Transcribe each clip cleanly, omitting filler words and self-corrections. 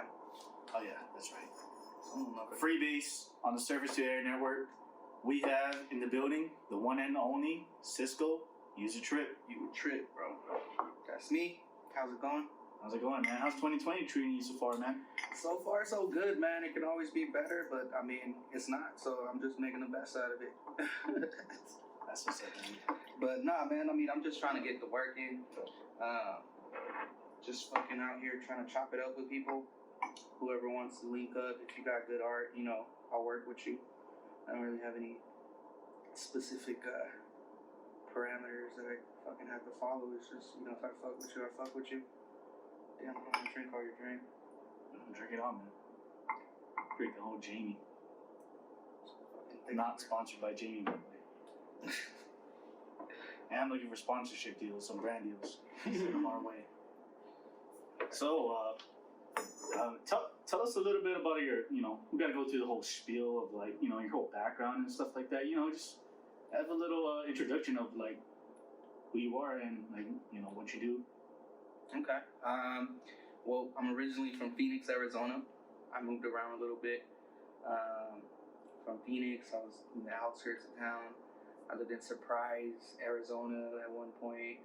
time. Oh yeah, that's right. Freebase on the Surface to Air Network. We have in the building the one and only Ciscouatrip. Trip, bro. That's me. How's it going? How's it going, man? How's 2020 treating you so far, man? So far, so good, man. It can always be better, but I mean, it's not. So I'm just making the best out of it. That's what's up, man. But nah, man. I mean, I'm just trying to get the work in. Just fucking out here trying to chop it up with people. Whoever wants to link up, if you got good art, you know, I'll work with you. I don't really have any specific parameters that I fucking have to follow. It's just, you know, if I fuck with you, I fuck with you. Damn, I'm gonna drink all your drink. Drink it on, man. Drink the whole Jamie. Not sponsored by Jamie, by the way. And I'm looking for sponsorship deals, some brand deals. Send them our way. So, tell us a little bit about your, you know, we got to go through the whole spiel of, like, you know, your whole background and stuff like that. You know, just have a little introduction of, like, who you are and, like, you know, what you do. Okay. Well, I'm originally from Phoenix, Arizona. I moved around a little bit. From Phoenix, I was in the outskirts of town. I lived in Surprise, Arizona at one point.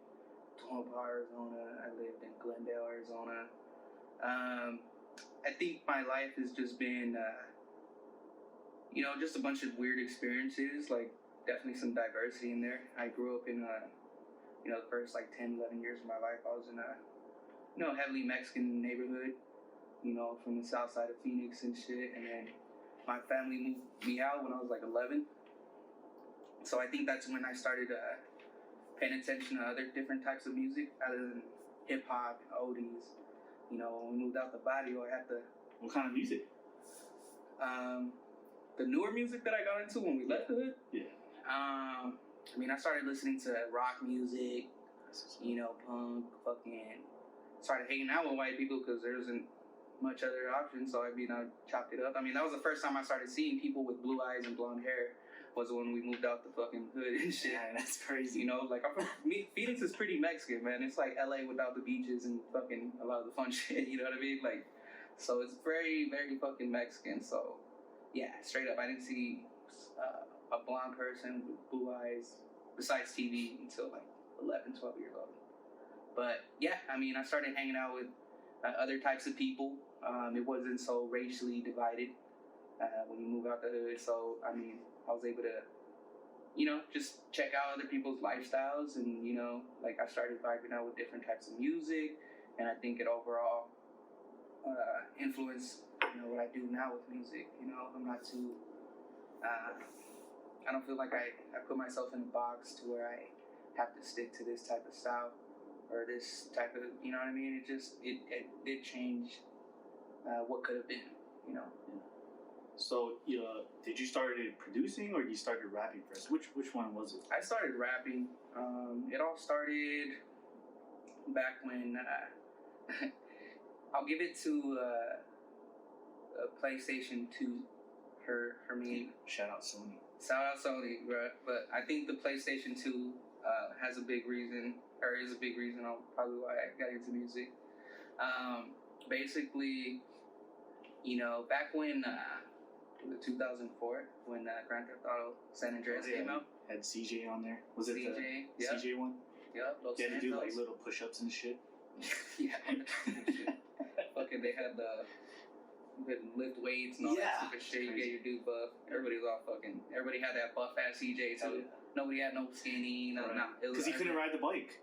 Tonopah, Arizona. I lived in Glendale, Arizona. I think my life has just been, you know, just a bunch of weird experiences, like definitely some diversity in there. I grew up in, you know, the first like 10, 11 years of my life, I was in a, you know, heavily Mexican neighborhood, you know, from the south side of Phoenix and shit. And then my family moved me out when I was like 11. So I think that's when I started paying attention to other different types of music other than hip hop and oldies. You know, when we moved out the barrio, I had to... What kind of music? The newer music that I got into when we left the hood. Yeah. I mean, I started listening to rock music, you know, punk, fucking... Started hanging out with white people because there wasn't much other option, so I mean, I chopped it up. I mean, that was the first time I started seeing people with blue eyes and blonde hair, was when we moved out the fucking hood and shit. Yeah, that's crazy. You know, like, Phoenix is pretty Mexican, man. It's like LA without the beaches and fucking a lot of the fun shit, you know what I mean? Like, so it's very, very fucking Mexican. So, yeah, straight up, I didn't see a blonde person with blue eyes besides TV until like 11, 12 years old. But, yeah, I mean, I started hanging out with other types of people. It wasn't so racially divided when you move out the hood. So, I mean, I was able to, you know, just check out other people's lifestyles and, you know, like I started vibing out with different types of music, and I think it overall influenced, you know, what I do now with music. You know, I'm not too, I don't feel like I put myself in a box to where I have to stick to this type of style or this type of, you know what I mean? It just, it did change what could have been, you know? Yeah. So, did you start producing or you started rapping first? Which one was it? I started rapping. It all started back when I'll give it to a PlayStation 2. Her main. Shout out Sony. Shout out Sony, bro. But I think the PlayStation 2 has a big reason, or is a big reason on probably why I got into music. Basically, you know, back when. 2004 when Grand Theft Auto San Andreas came out. Had CJ on there. Was it CJ? The CJ one? Yeah. They had to do like little push-ups and shit. Yeah. Fucking, they had you could lift weights and all that stupid shit. You get your dude buff. Everybody was all fucking. Everybody had that buff ass CJ too. Nobody had no skinny. Because he couldn't ride the bike.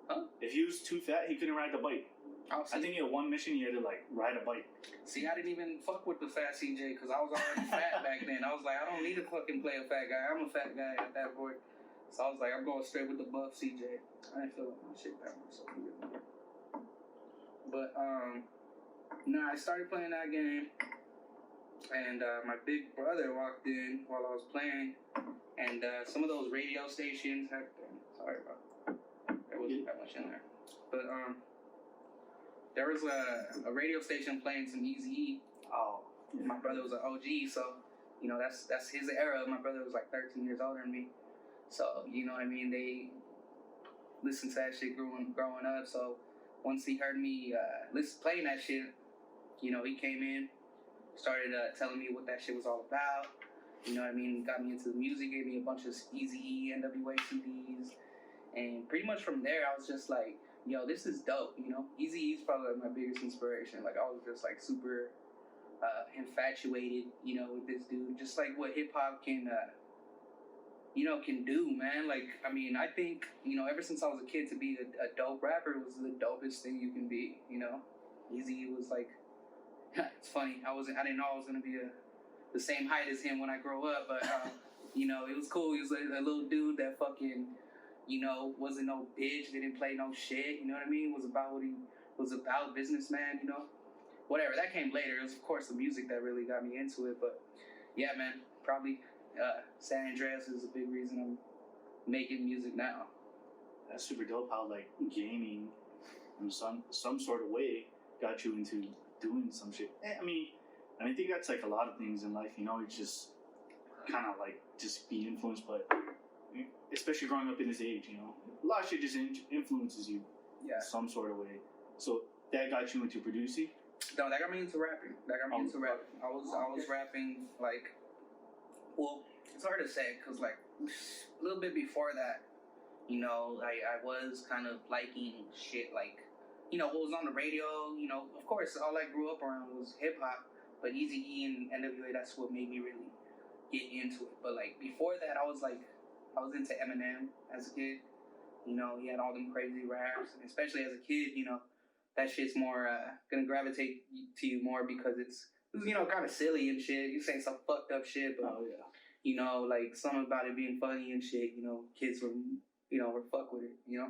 Huh? If he was too fat, he couldn't ride the bike. Oh, I think he had one mission. He had to like ride a bike. See, I didn't even fuck with the fat CJ because I was already fat back then. I was like, I don't need to fucking play a fat guy. I'm a fat guy at that point. So I was like, I'm going straight with the buff CJ. I didn't feel like my shit that much. So but I started playing that game, and my big brother walked in while I was playing, and some of those radio stations had. Sorry about there wasn't that much in there, but there was a radio station playing some Eazy-E. Oh. Yeah. My brother was an OG, so, you know, that's his era. My brother was like 13 years older than me. So, you know what I mean? They listened to that shit growing up. So once he heard me playing that shit, you know, he came in, started telling me what that shit was all about. You know what I mean? Got me into the music, gave me a bunch of Eazy-E, NWA CDs. And pretty much from there, I was just like, yo, this is dope, you know? Eazy-E is probably like my biggest inspiration. Like, I was just like super infatuated, you know, with this dude. Just like what hip-hop can, you know, can do, man. Like, I mean, I think, you know, ever since I was a kid, to be a dope rapper was the dopest thing you can be, you know? Eazy-E was like, it's funny, I didn't know I was going to be the same height as him when I grow up, but, you know, it was cool. He was a little dude that fucking, you know, wasn't no bitch, didn't play no shit, you know what I mean? Was about what he was about, businessman, you know? Whatever, that came later. It was, of course, the music that really got me into it, but yeah, man, probably San Andreas is a big reason I'm making music now. That's super dope how, like, gaming in some sort of way got you into doing some shit. I mean, I think that's like a lot of things in life, you know, it's just kind of like just be influenced, but especially growing up in this age, you know, a lot of shit just influences you some sort of way. So that got you into producing? No, that got me into rapping. I was rapping, like, well, it's hard to say, because, like, a little bit before that, you know, I was kind of liking shit, like, you know, what was on the radio, you know, of course, all I grew up around was hip-hop, but Eazy-E and NWA, that's what made me really get into it. But, like, before that, I was into Eminem as a kid. You know, he had all them crazy raps, and especially as a kid, you know, that shit's more gonna gravitate to you more because it's you know, kind of silly and shit. You say some fucked up shit, but you know, like something about it being funny and shit. You know, kids were fuck with it. You know,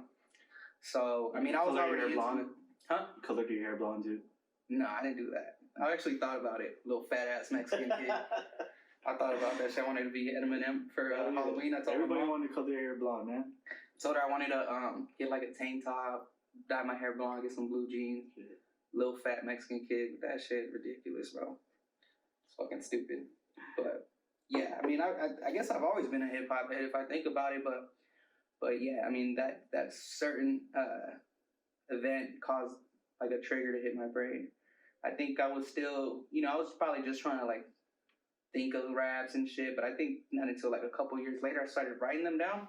so I mean, I was already into it. Huh? You colored your hair blonde, dude? No, I didn't do that. I actually thought about it. Little fat ass Mexican kid. I thought about that shit. I wanted to be Eminem for Halloween. I told everybody wanted to color their hair blonde, man. Told her I wanted to get like a tank top, dye my hair blonde, get some blue jeans. Shit. Little fat Mexican kid with that shit, ridiculous, bro. It's fucking stupid. But yeah, I mean, I guess I've always been a hip hop head if I think about it. But yeah, I mean that certain event caused like a trigger to hit my brain. I think I was still, you know, I was probably just trying to like think of raps and shit. But I think not until like a couple years later I started writing them down.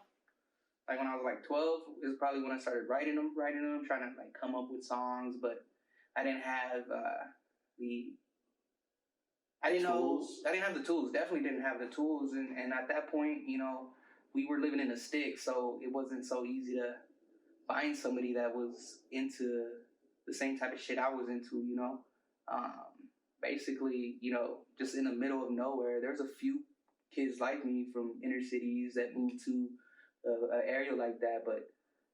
Like when I was like 12 is probably when I started writing them, trying to like come up with songs, but I didn't have I didn't have the tools. Definitely didn't have the tools, and at that point, you know, we were living in a stick, so it wasn't so easy to find somebody that was into the same type of shit I was into, you know. Basically, you know, just in the middle of nowhere, there's a few kids like me from inner cities that moved to an area like that, but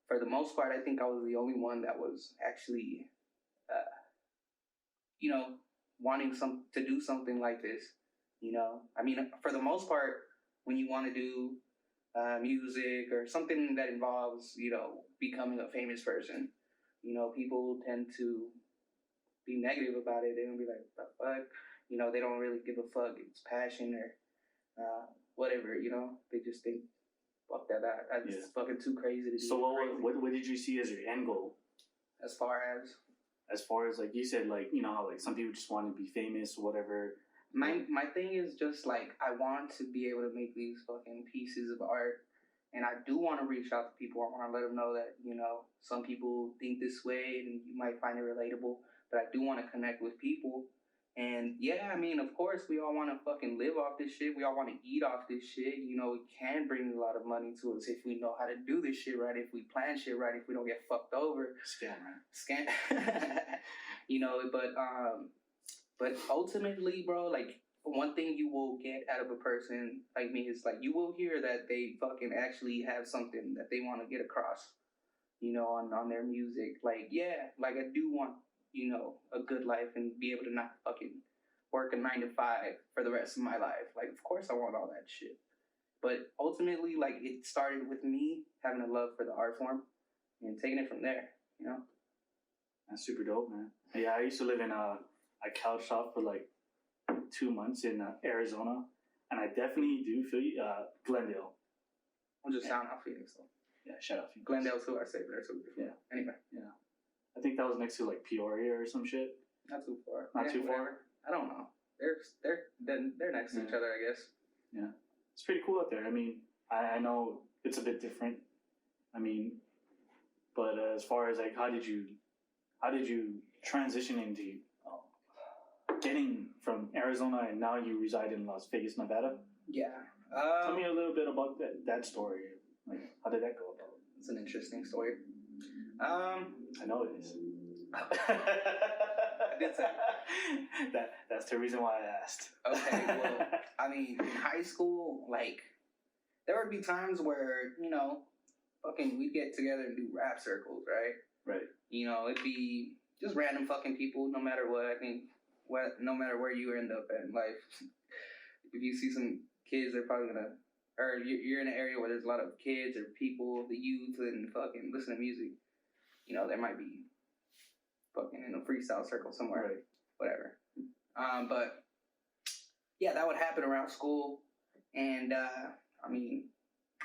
for the most part, I think I was the only one that was actually, you know, wanting to do something like this. You know, I mean, for the most part, when you want to do music or something that involves, you know, becoming a famous person, you know, people tend to be negative about it. They don't be like, the fuck, you know, they don't really give a fuck. It's passion or whatever, you know. They just think, fuck that. That's fucking too crazy to do. So what did you see as your end goal? As far as like you said, like, you know, how like some people just want to be famous or whatever. My thing is just like I want to be able to make these fucking pieces of art, and I do want to reach out to people. I want to let them know that, you know, some people think this way and you might find it relatable, but I do want to connect with people. And yeah, I mean, of course, we all want to fucking live off this shit. We all want to eat off this shit. You know, it can bring a lot of money to us if we know how to do this shit right, if we plan shit right, if we don't get fucked over. Scam. You know, but ultimately, bro, like, one thing you will get out of a person like me is, like, you will hear that they fucking actually have something that they want to get across, you know, on their music. Like, yeah, like, I do want, you know, a good life and be able to not fucking work a 9 to 5 for the rest of my life. Like, of course I want all that shit. But ultimately, like, it started with me having a love for the art form and taking it from there, you know? That's super dope, man. Yeah, I used to live in a couch shop for like 2 months in Arizona, and I definitely do feel you, Glendale. I'm just shout out Phoenix, though. Yeah, shout out Phoenix. Glendale's who I say there, so beautiful. Yeah. Anyway. Yeah. I think that was next to like Peoria or some shit. Not too far. Not too far. I don't know. They're next to each other, I guess. Yeah, it's pretty cool out there. I mean, I know it's a bit different. I mean, but as far as like, how did you transition into getting from Arizona and now you reside in Las Vegas, Nevada? Yeah. Tell me a little bit about that story. Like, how did that go about? It's an interesting story. I know it is. I did say that's the reason why I asked. Okay, well, I mean, in high school, like, there would be times where, fucking we'd get together and do rap circles, right? Right. It'd be just random fucking people, no matter what. I think, no matter where you end up in life, if you see some kids, they're probably gonna, or you're in an area where there's a lot of kids or people, the youth, and fucking listen to music. There might be fucking in a freestyle circle somewhere, right. Whatever. But yeah, that would happen around school, and I mean,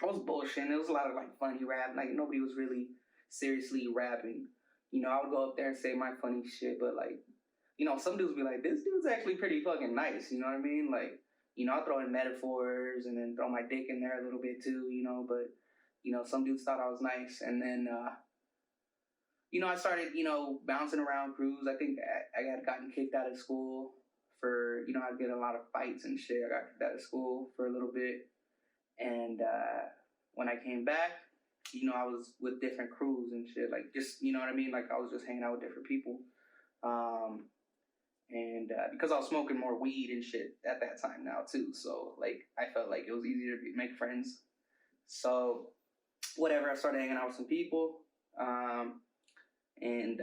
I was bullshitting. There was a lot of like funny rap, like nobody was really seriously rapping. I would go up there and say my funny shit, but like, some dudes would be like, this dude's actually pretty fucking nice. You know what I mean? Like, I'll throw in metaphors and then throw my dick in there a little bit too. But some dudes thought I was nice, and then I started, bouncing around crews. I think I had gotten kicked out of school for, I'd get a lot of fights and shit. I got kicked out of school for a little bit. And when I came back, I was with different crews and shit. Like, just, you know what I mean? Like, I was just hanging out with different people. And because I was smoking more weed and shit at that time now, too. So, like, I felt like it was easier to make friends. So, whatever, I started hanging out with some people. And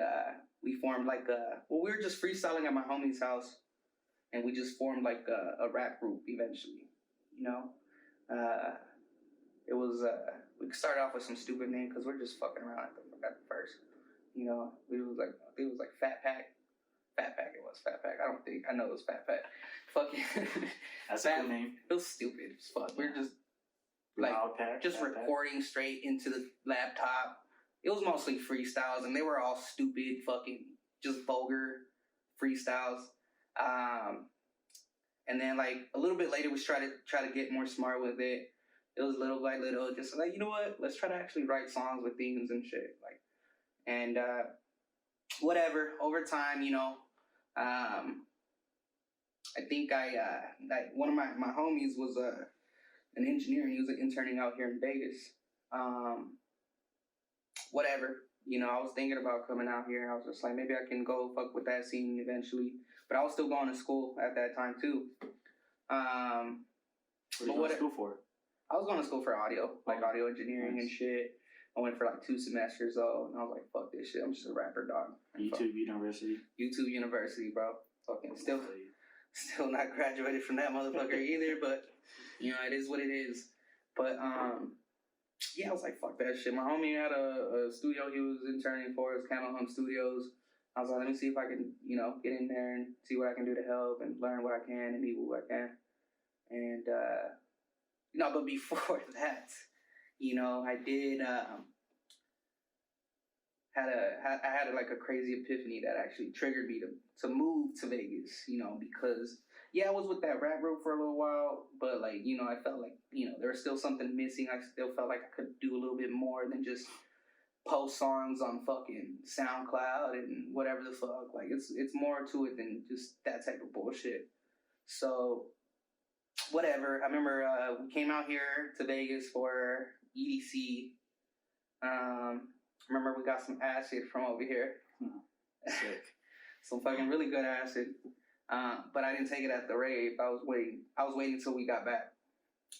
we formed like we were just freestyling at my homie's house, and we just formed like a rap group eventually. It was we started off with some stupid name because we're just fucking around at the first. It was like Fat Pack. It was Fat Pack. I know it was Fat Pack. Fucking. That's a good name. It was stupid as fuck. We were just like just recording straight into the laptop. It was mostly freestyles, and they were all stupid, fucking, just vulgar freestyles. And then, like, a little bit later, we try to get more smart with it. It was little by little, just like, you know what? Let's try to actually write songs with themes and shit. Like, and whatever. Over time, I think one of my homies was an engineer. He was interning out here in Vegas. Whatever, I was thinking about coming out here. I was just like, maybe I can go fuck with that scene eventually. But I was still going to school at that time too. What were you going to school for? I was going to school for audio, like audio engineering and shit. I went for like 2 semesters though, and I was like, fuck this shit. I'm just a rapper, dog. YouTube University, bro. Fucking still not graduated from that motherfucker either. But it is what it is. But yeah, I was like, fuck that shit. My homie had a studio he was interning for. It was Camel Hum Studios. I was like, let me see if I can, get in there and see what I can do to help and learn what I can and meet what I can. And, but before that, I did, I had like a crazy epiphany that actually triggered me to move to Vegas, because I was with that rap group for a little while, but like, I felt like, there was still something missing. I still felt like I could do a little bit more than just post songs on fucking SoundCloud and whatever the fuck. Like, it's more to it than just that type of bullshit. So, whatever. I remember we came out here to Vegas for EDC. Remember we got some acid from over here. Sick. Some fucking really good acid. But I didn't take it at the rave. I was waiting till we got back.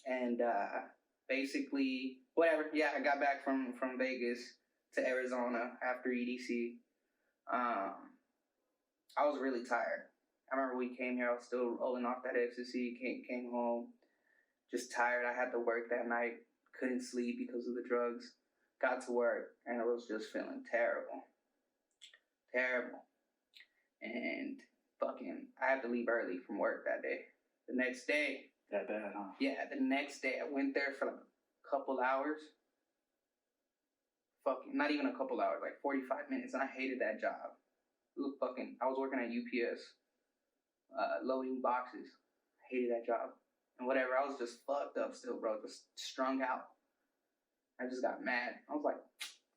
And basically, whatever. Yeah, I got back from Vegas to Arizona after EDC. I was really tired. I remember we came here, I was still rolling off that ecstasy, came home, just tired. I had to work that night, couldn't sleep because of the drugs. Got to work, and I was just feeling terrible. And fucking, I had to leave early from work that day. The next day. That bad, huh? Yeah, the next day. I went there for like a couple hours. Fucking, not even a couple hours, like 45 minutes, and I hated that job. I was working at UPS, loading boxes. I hated that job. And whatever, I was just fucked up still, bro. Just strung out. I just got mad. I was like,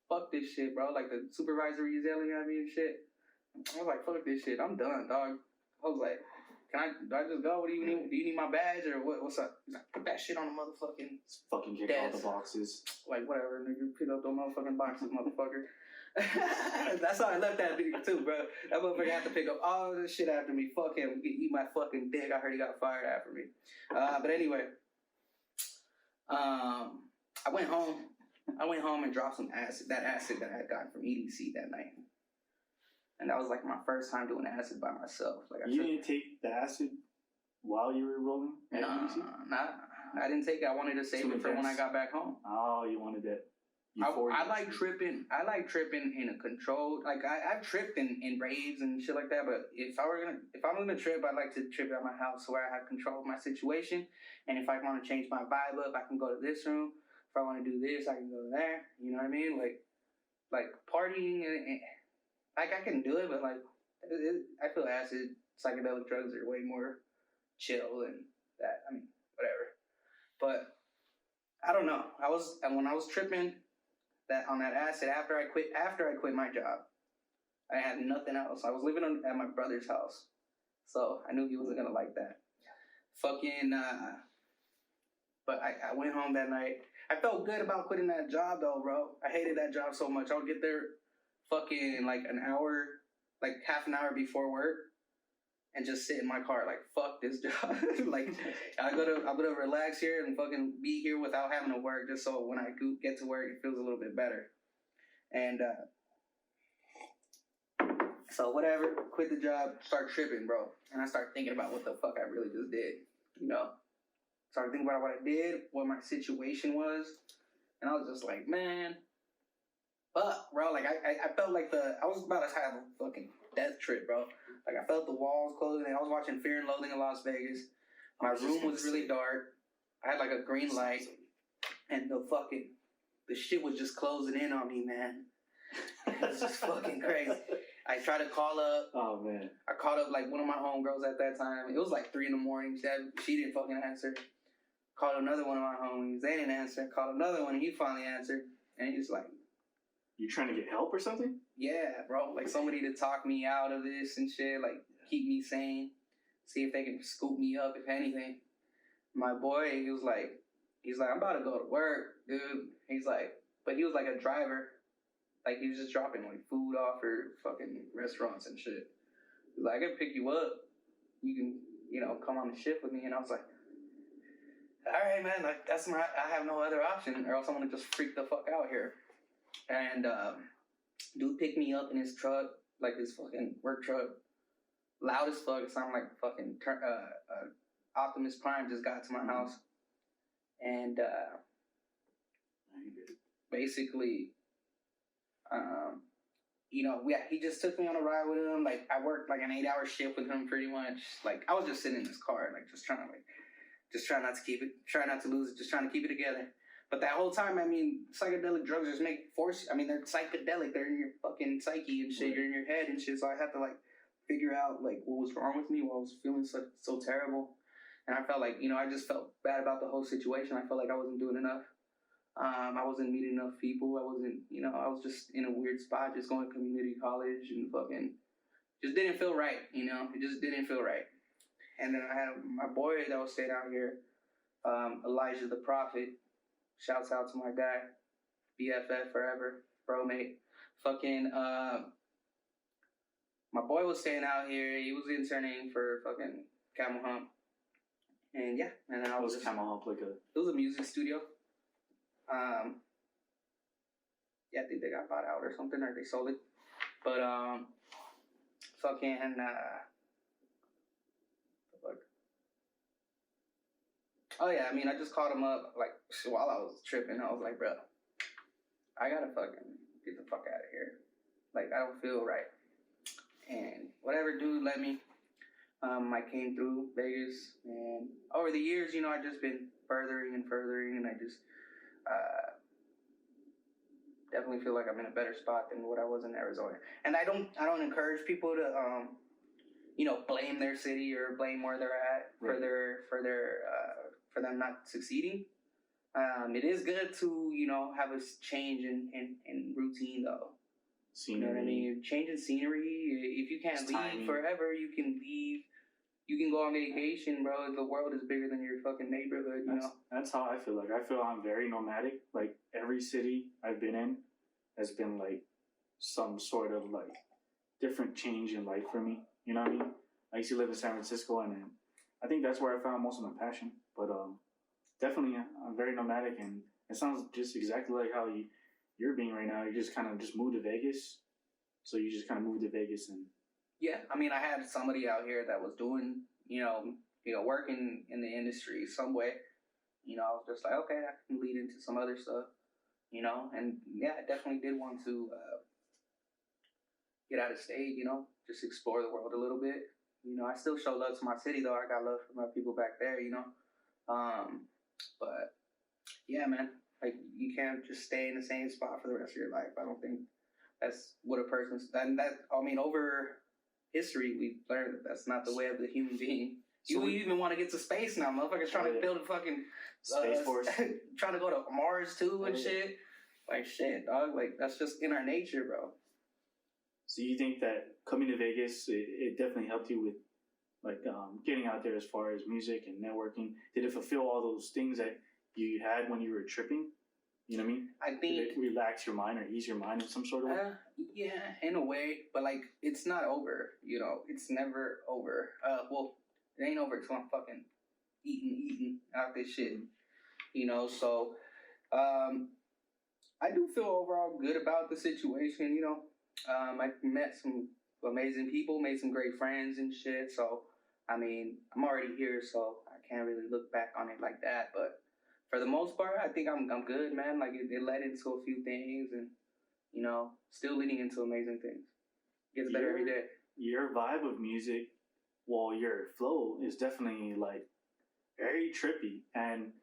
fuck this shit, bro. Like, the supervisor was yelling at me and shit. I was like, fuck this shit. I'm done, dog. I was like, do I just go? What do you need? Do you need my badge or what's up? He's like, put that shit on the motherfucking fucking kick all the boxes. Like, whatever, nigga. Pick up those motherfucking boxes, motherfucker. That's how I left that nigga too, bro. That motherfucker had to pick up all this shit after me. Fuck him. He eat my fucking dick. I heard he got fired after me. But anyway, I went home and dropped some acid. That acid that I had gotten from Eazy-E that night. And that was like my first time doing acid by myself. Like, you didn't take the acid while you were rolling? Nah, I didn't take it. I wanted to save it for when I got back home. Oh, you wanted that. I like tripping. I like tripping in a controlled. Like, I've tripped in raves and shit like that. But if I'm gonna trip, I'd like to trip at my house where I have control of my situation. And if I want to change my vibe up, I can go to this room. If I want to do this, I can go there. You know what I mean? Like partying and like, I can do it, but like I feel acid, psychedelic drugs are way more chill than that. I mean, whatever. But I don't know. When I was tripping on that acid after I quit my job, I had nothing else. I was living at my brother's house, so I knew he wasn't gonna like that. But I went home that night. I felt good about quitting that job though, bro. I hated that job so much. I would get there fucking like half an hour before work and just sit in my car like, fuck this job. Like, I'm gonna relax here and fucking be here without having to work, just so when I get to work it feels a little bit better. And so whatever, quit the job, start tripping, bro. And I start thinking about what the fuck I really just did, you know? Started thinking about what I did, what my situation was, and I was just like, man, fuck, bro. Like, I felt like I was about to have a fucking death trip, bro. Like, I felt the walls closing. I was watching Fear and Loathing in Las Vegas. My room was really dark. I had like a green light, and the shit was just closing in on me, man. It was just fucking crazy. I tried to call up. Oh, man. I called up like one of my homegirls at that time. It was like 3 a.m. She didn't fucking answer. Called another one of my homies. They didn't answer. Called another one, and he finally answered. And he was like, you trying to get help or something? Yeah, bro. Like, somebody to talk me out of this and shit. Like, keep me sane. See if they can scoop me up, if anything. My boy, he's like, I'm about to go to work, dude. He's like, but he was like a driver. Like, he was just dropping like food off for fucking restaurants and shit. He's like, I can pick you up. You can, come on the shift with me. And I was like, all right, man. Like, I have no other option, or else I'm gonna just freak the fuck out here. And dude picked me up in his truck, like his fucking work truck, loud as fuck. It sounded like fucking Optimus Prime just got to my house, and basically, he just took me on a ride with him. Like, I worked like an 8-hour shift with him, pretty much. Like, I was just sitting in his car, like just trying not to keep it, try not to lose it, just trying to keep it together. But that whole time, I mean, psychedelic drugs just they're psychedelic. They're in your fucking psyche and shit. You're in your head and shit. So I had to, like, figure out, like, what was wrong with me, what I was feeling so terrible. And I felt like, I just felt bad about the whole situation. I felt like I wasn't doing enough. I wasn't meeting enough people. I wasn't, I was just in a weird spot, just going to community college and fucking just didn't feel right, It just didn't feel right. And then I had my boy that was staying out here, Elijah the Prophet. Shouts out to my guy, BFF forever, bro mate. Fucking, my boy was staying out here. He was interning for fucking Camel Hump. And yeah, and then I was Camel Hump like it was a music studio. Yeah, I think they got bought out or something, or they sold it. But, fucking, oh yeah, I mean, I just called him up, like, while I was tripping. I was like, bro, I gotta fucking get the fuck out of here. Like, I don't feel right. And whatever dude let me, I came through Vegas, and over the years, I've just been furthering, and I just, definitely feel like I'm in a better spot than what I was in Arizona. And I don't encourage people to blame their city or blame where they're at for them not succeeding. It is good to have a change in routine though. Scenery. You know what I mean? Changing scenery. If you can't leave forever, you can leave. You can go on vacation, bro. The world is bigger than your fucking neighborhood. That's how I feel. Like I feel I'm very nomadic. Like every city I've been in has been like some sort of like different change in life for me. You know what I mean? I used to live in San Francisco, and I think that's where I found most of my passion. But definitely, I'm very nomadic, and it sounds just exactly like how you're being right now. You just kind of just moved to Vegas, so you just kind of moved to Vegas and. Yeah, I mean, I had somebody out here that was doing, working in the industry some way. I was just like, okay, I can lead into some other stuff, and yeah, I definitely did want to get out of state, just explore the world a little bit. I still show love to my city, though. I got love for my people back there, but yeah, man, like you can't just stay in the same spot for the rest of your life. I don't think that's what a person's, over history, we've learned that that's not the way of the human being. You even want to get to space now, motherfuckers trying to build a fucking Space Force, trying to go to Mars too and shit. Like shit, dog. Like that's just in our nature, bro. So you think that coming to Vegas, it definitely helped you with like getting out there as far as music and networking? Did it fulfill all those things that you had when you were tripping? You know what I mean? I think did it relax your mind or ease your mind in some sort of way? Yeah, in a way, but like it's not over. It's never over. It ain't over till I'm fucking eating out this shit. So I do feel overall good about the situation. I met some amazing people, made some great friends and shit. So I mean, I'm already here, so I can't really look back on it like that, but. For the most part, I think I'm good, man. Like it led into a few things, and still leading into amazing things. Gets better every day. Your vibe of music, your flow is definitely like very trippy, and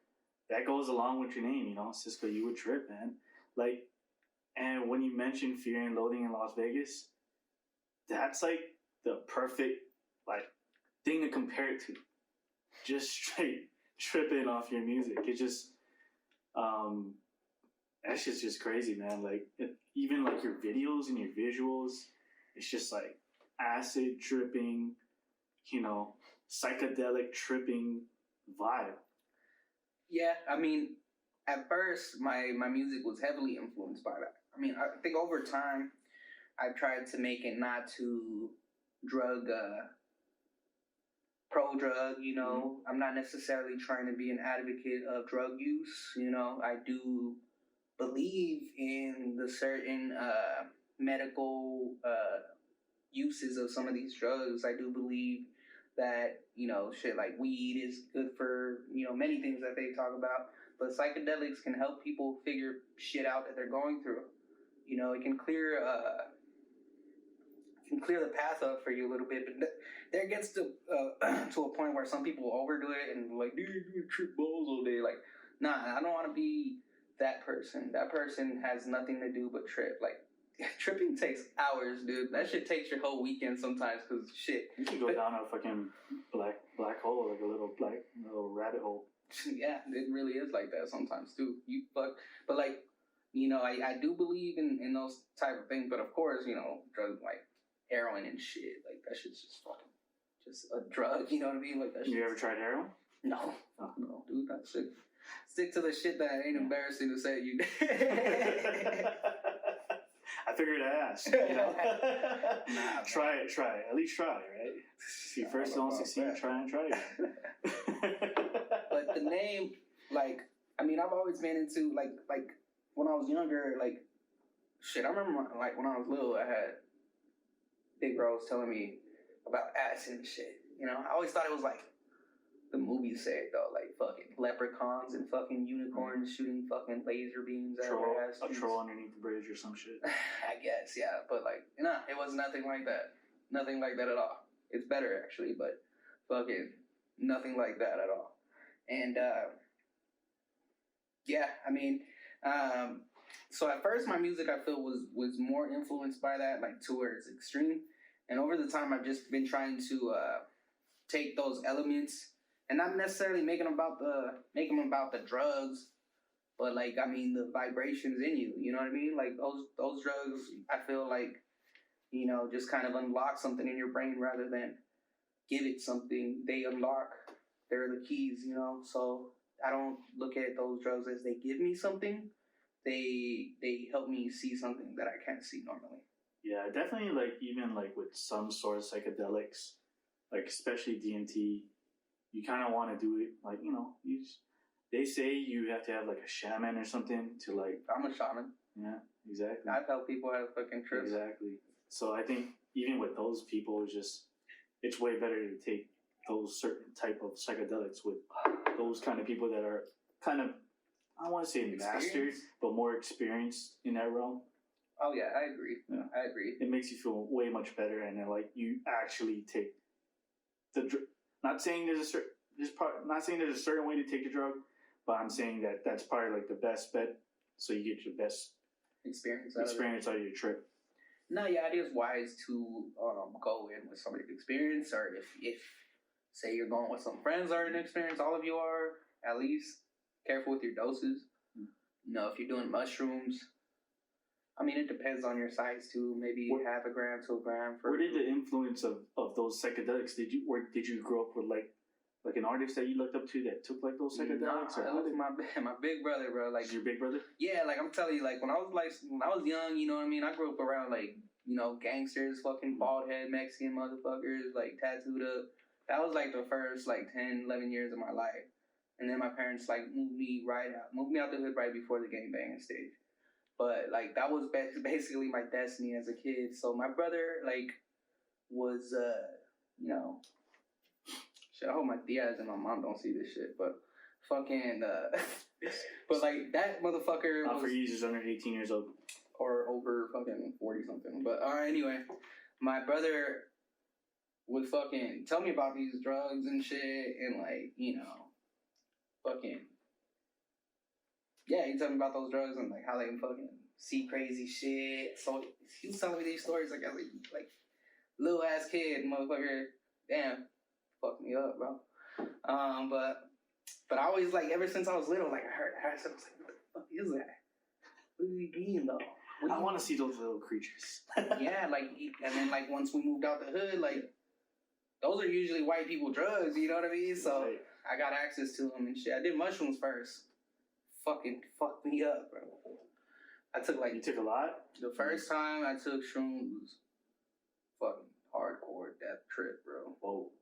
that goes along with your name. Cisco, you would trip, man. Like, and when you mentioned Fear and Loathing in Las Vegas, that's like the perfect like thing to compare it to. Just straight. Tripping off your music. It just that shit's just crazy, man. Like even like your videos and your visuals, it's just like acid tripping, psychedelic tripping vibe. Yeah, I mean, at first my music was heavily influenced by that. I mean, I think over time I've tried to make it not too pro-drug, Mm-hmm. I'm not necessarily trying to be an advocate of drug use, I do believe in the certain medical uses of some of these drugs. I do believe that, shit like weed is good for, many things that they talk about, but psychedelics can help people figure shit out that they're going through. It can clear the path up for you a little bit, but there gets to a point where some people overdo it and like, dude, you trip balls all day. Like, nah, I don't want to be that person. That person has nothing to do but trip. Like, tripping takes hours, dude. That shit takes your whole weekend sometimes. Cause shit, you can go down a fucking black hole, like a little rabbit hole. Yeah, it really is like that sometimes too. But like, I do believe in those type of things. But of course, drugs like heroin and shit, like that shit's just fucking just a drug. You know what I mean? Like that. You ever tried heroin? No, no, dude. That shit. Stick to the shit that ain't embarrassing to say. You. I figured I'd ask. Nah, try it. At least try, right? If you first don't succeed, try again. But the name, like, I mean, I've always been into like when I was younger, like, shit. I remember like when I was little, I had big bros telling me about acid and shit. I always thought it was like the movies say it though, like fucking leprechauns and fucking unicorns shooting fucking laser beams at their ass. A troll underneath the bridge or some shit. I guess, yeah. But like, it was nothing like that. Nothing like that at all. It's better actually, but fucking nothing like that at all. And yeah, I mean, So at first, my music I feel was more influenced by that, like to where it's extreme. And over the time, I've just been trying to take those elements and not necessarily make them about the drugs, but like I mean the vibrations in you. You know what I mean? Like those drugs, I feel like just kind of unlock something in your brain rather than give it something. They unlock. They're the keys. So I don't look at those drugs as they give me something. They help me see something that I can't see normally. Yeah, definitely. Like even like with some sort of psychedelics, like especially DMT, you kind of want to do it like they say you have to have like a shaman or something to like. I'm a shaman. Yeah, exactly. I've helped people have fucking trips. Exactly. So I think even with those people, it's way better to take those certain type of psychedelics with those kind of people that are kind of, I don't want to say mastered, but more experienced in that realm. Oh yeah, I agree. Yeah. I agree. It makes you feel way much better, and then like you actually take the. Not saying there's a certain way to take the drug, but I'm saying that that's probably like the best bet, so you get your best experience out of your trip. No, yeah, it is wise to go in with somebody's experience, or if say you're going with some friends that are in experience, all of you are, at least careful with your doses. If you're doing mushrooms, I mean, it depends on your size too. Maybe half a gram to a gram. Where did the influence of those psychedelics? Did you grow up with like an artist that you looked up to that took like those psychedelics? Nah, it was my big brother, bro. Like your big brother? Yeah, like I'm telling you, like when I was young, you know what I mean. I grew up around like gangsters, fucking bald head Mexican motherfuckers, like tattooed up. That was like the first like 10, 11 years of my life. And then my parents like moved me out the hood right before the gangbanging stage. But like that was basically my destiny as a kid. So my brother like was shit, I hope my tias and my mom don't see this shit, but fucking but like that motherfucker Not for users under 18 years old or over fucking 40 something. But anyway, my brother would fucking tell me about these drugs and shit, and like fucking he'd tell me about those drugs and like how they fucking see crazy shit. So he was telling me these stories like as a like little ass kid, motherfucker. Damn, fucked me up, bro. But I always like ever since I was little, like I heard I was like, what the fuck is that? What does he mean though? I want to see those little creatures. Yeah, like and then like once we moved out the hood, like those are usually white people drugs, you know what I mean? So right. I got access to them and shit. I did mushrooms first. Fucking fucked me up, bro. I took like... You took a lot? The first time I took shrooms was fucking hardcore death trip, bro. Whoa.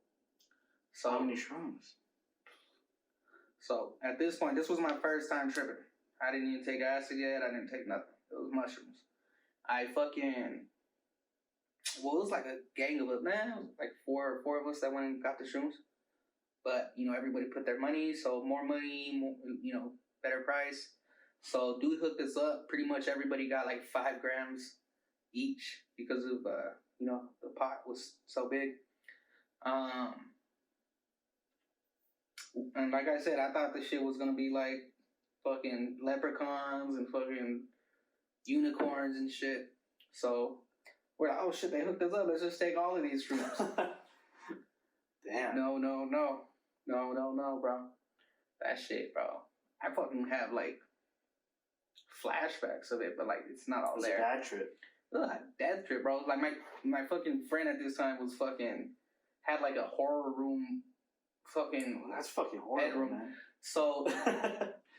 So, how many shrooms? So at this point, this was my first time tripping. I didn't even take acid yet. I didn't take nothing. It was mushrooms. I fucking... Well, it was like a gang of us. Like four of us that went and got the shrooms. But, everybody put their money. So more money, more, better price. So dude hooked us up. Pretty much everybody got like 5 grams each because of, the pot was so big. And like I said, I thought the shit was going to be like fucking leprechauns and fucking unicorns and shit. So we're like, oh shit, they hooked us up. Let's just take all of these shrooms. Damn. No, bro. That shit, bro. I fucking have like flashbacks of it, but like it's not all there. It was a bad trip. Ugh, death trip, bro. Like my fucking friend at this time was fucking had like a horror room fucking that's fucking horrible, bedroom. Man. So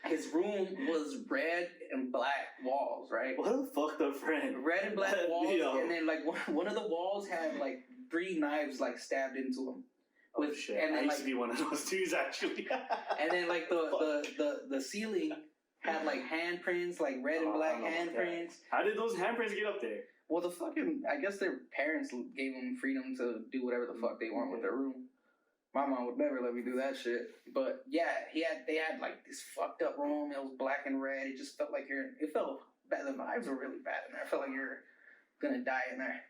his room was red and black walls, right? What a fucked up friend. Red and black walls, and then like one of the walls had like 3 knives like stabbed into them. Oh shit! And then, I used to be one of those dudes actually. And then like the ceiling had like handprints, like red and black handprints. How did those handprints get up there? Well, I guess their parents gave them freedom to do whatever the fuck they want with their room. My mom would never let me do that shit. But yeah, they had like this fucked up room. It was black and red. It just felt like it felt bad. The vibes were really bad in there. I felt like you're gonna die in there.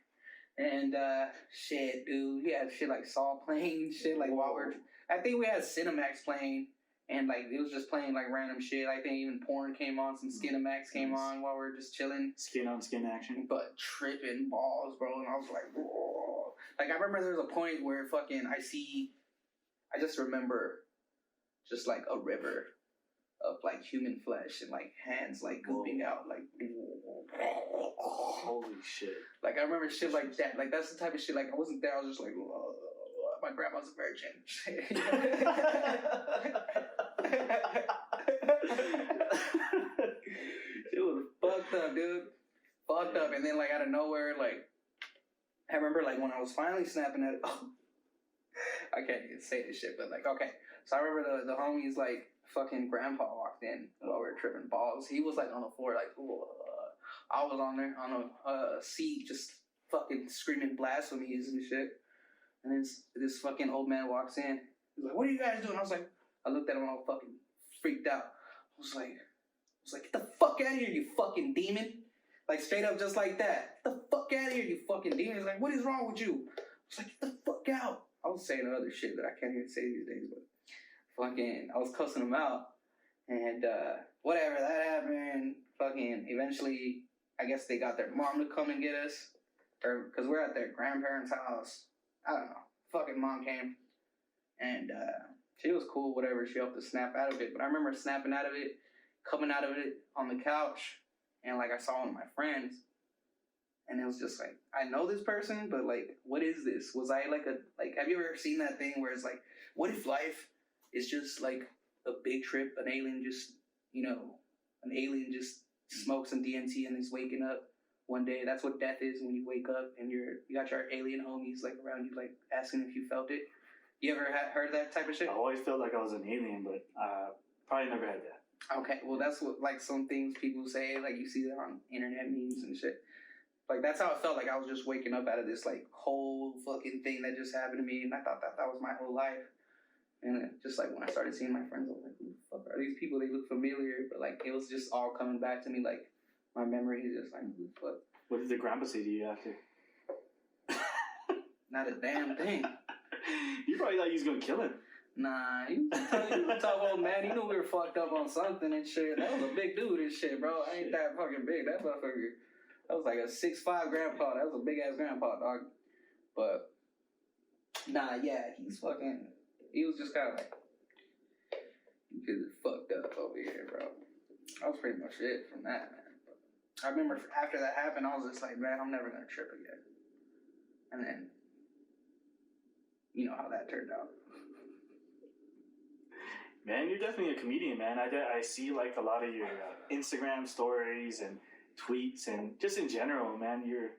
And shit, dude, we had shit like Saw playing, shit like I think we had Cinemax playing, And like it was just playing like random shit. I think even porn came on, some Skinamax came on while we were just chilling. Skin on skin action. But tripping balls, bro. And I was like, whoa. Like I remember there was a point where I just remember just like a river of like human flesh and like hands like gooping out like. Holy shit! Like I remember shit like that. Like that's the type of shit. Like I wasn't there. I was just like, my grandma's a virgin. It was fucked up, dude. Fucked up. And then like out of nowhere, like I remember like when I was finally snapping at it. I can't even say this shit, but like okay. So I remember the homies like fucking grandpa walked in while we were tripping balls. He was like on the floor like, I was on there on a seat just fucking screaming blasphemies and shit. And then this fucking old man walks in. He's like, "What are you guys doing?" I looked at him all fucking freaked out. I was like, "Get the fuck out of here, you fucking demon!" Like straight up, just like that. "Get the fuck out of here, you fucking demon!" He's like, "What is wrong with you?" I was like, "Get the fuck out!" I was saying other shit that I can't even say these days, but fucking, I was cussing him out, and whatever that happened. Fucking, eventually, I guess they got their mom to come and get us, or because we're at their grandparents' house. I don't know. Fucking mom came, and she was cool. Whatever, she helped us snap out of it. But I remember snapping out of it, coming out of it on the couch, and like I saw one of my friends. And it was just like, I know this person, but like, what is this? Was I like have you ever seen that thing where it's like, what if life is just like a big trip, an alien just smokes some DMT and is waking up one day? That's what death is, when you wake up and you got your alien homies like around you, like asking if you felt it. You ever heard that type of shit? I always felt like I was an alien, but probably never had that. Okay, well that's what like some things people say, like you see that on internet memes and shit. Like, that's how it felt. Like, I was just waking up out of this, like, whole fucking thing that just happened to me. And I thought that was my whole life. And then just, like, when I started seeing my friends, I was like, who the fuck are these people? They look familiar. But, like, it was just all coming back to me. Like, my memory is just like, who the fuck? What did the grandpa say to you after? Not a damn thing. You probably thought you was going to kill him. Nah, he was a tough old man. He knew we were fucked up on something and shit. That was a big dude and shit, bro. I ain't that fucking big. That motherfucker. That was like a 6'5" grandpa. That was a big ass grandpa, dog. But nah, yeah, he was just kind of like, you kids are fucked up over here, bro. That was pretty much it from that, man. But I remember after that happened, I was just like, man, I'm never gonna trip again. And then, you know how that turned out. Man, you're definitely a comedian, man. I see like a lot of your Instagram stories and tweets and just in general, man. You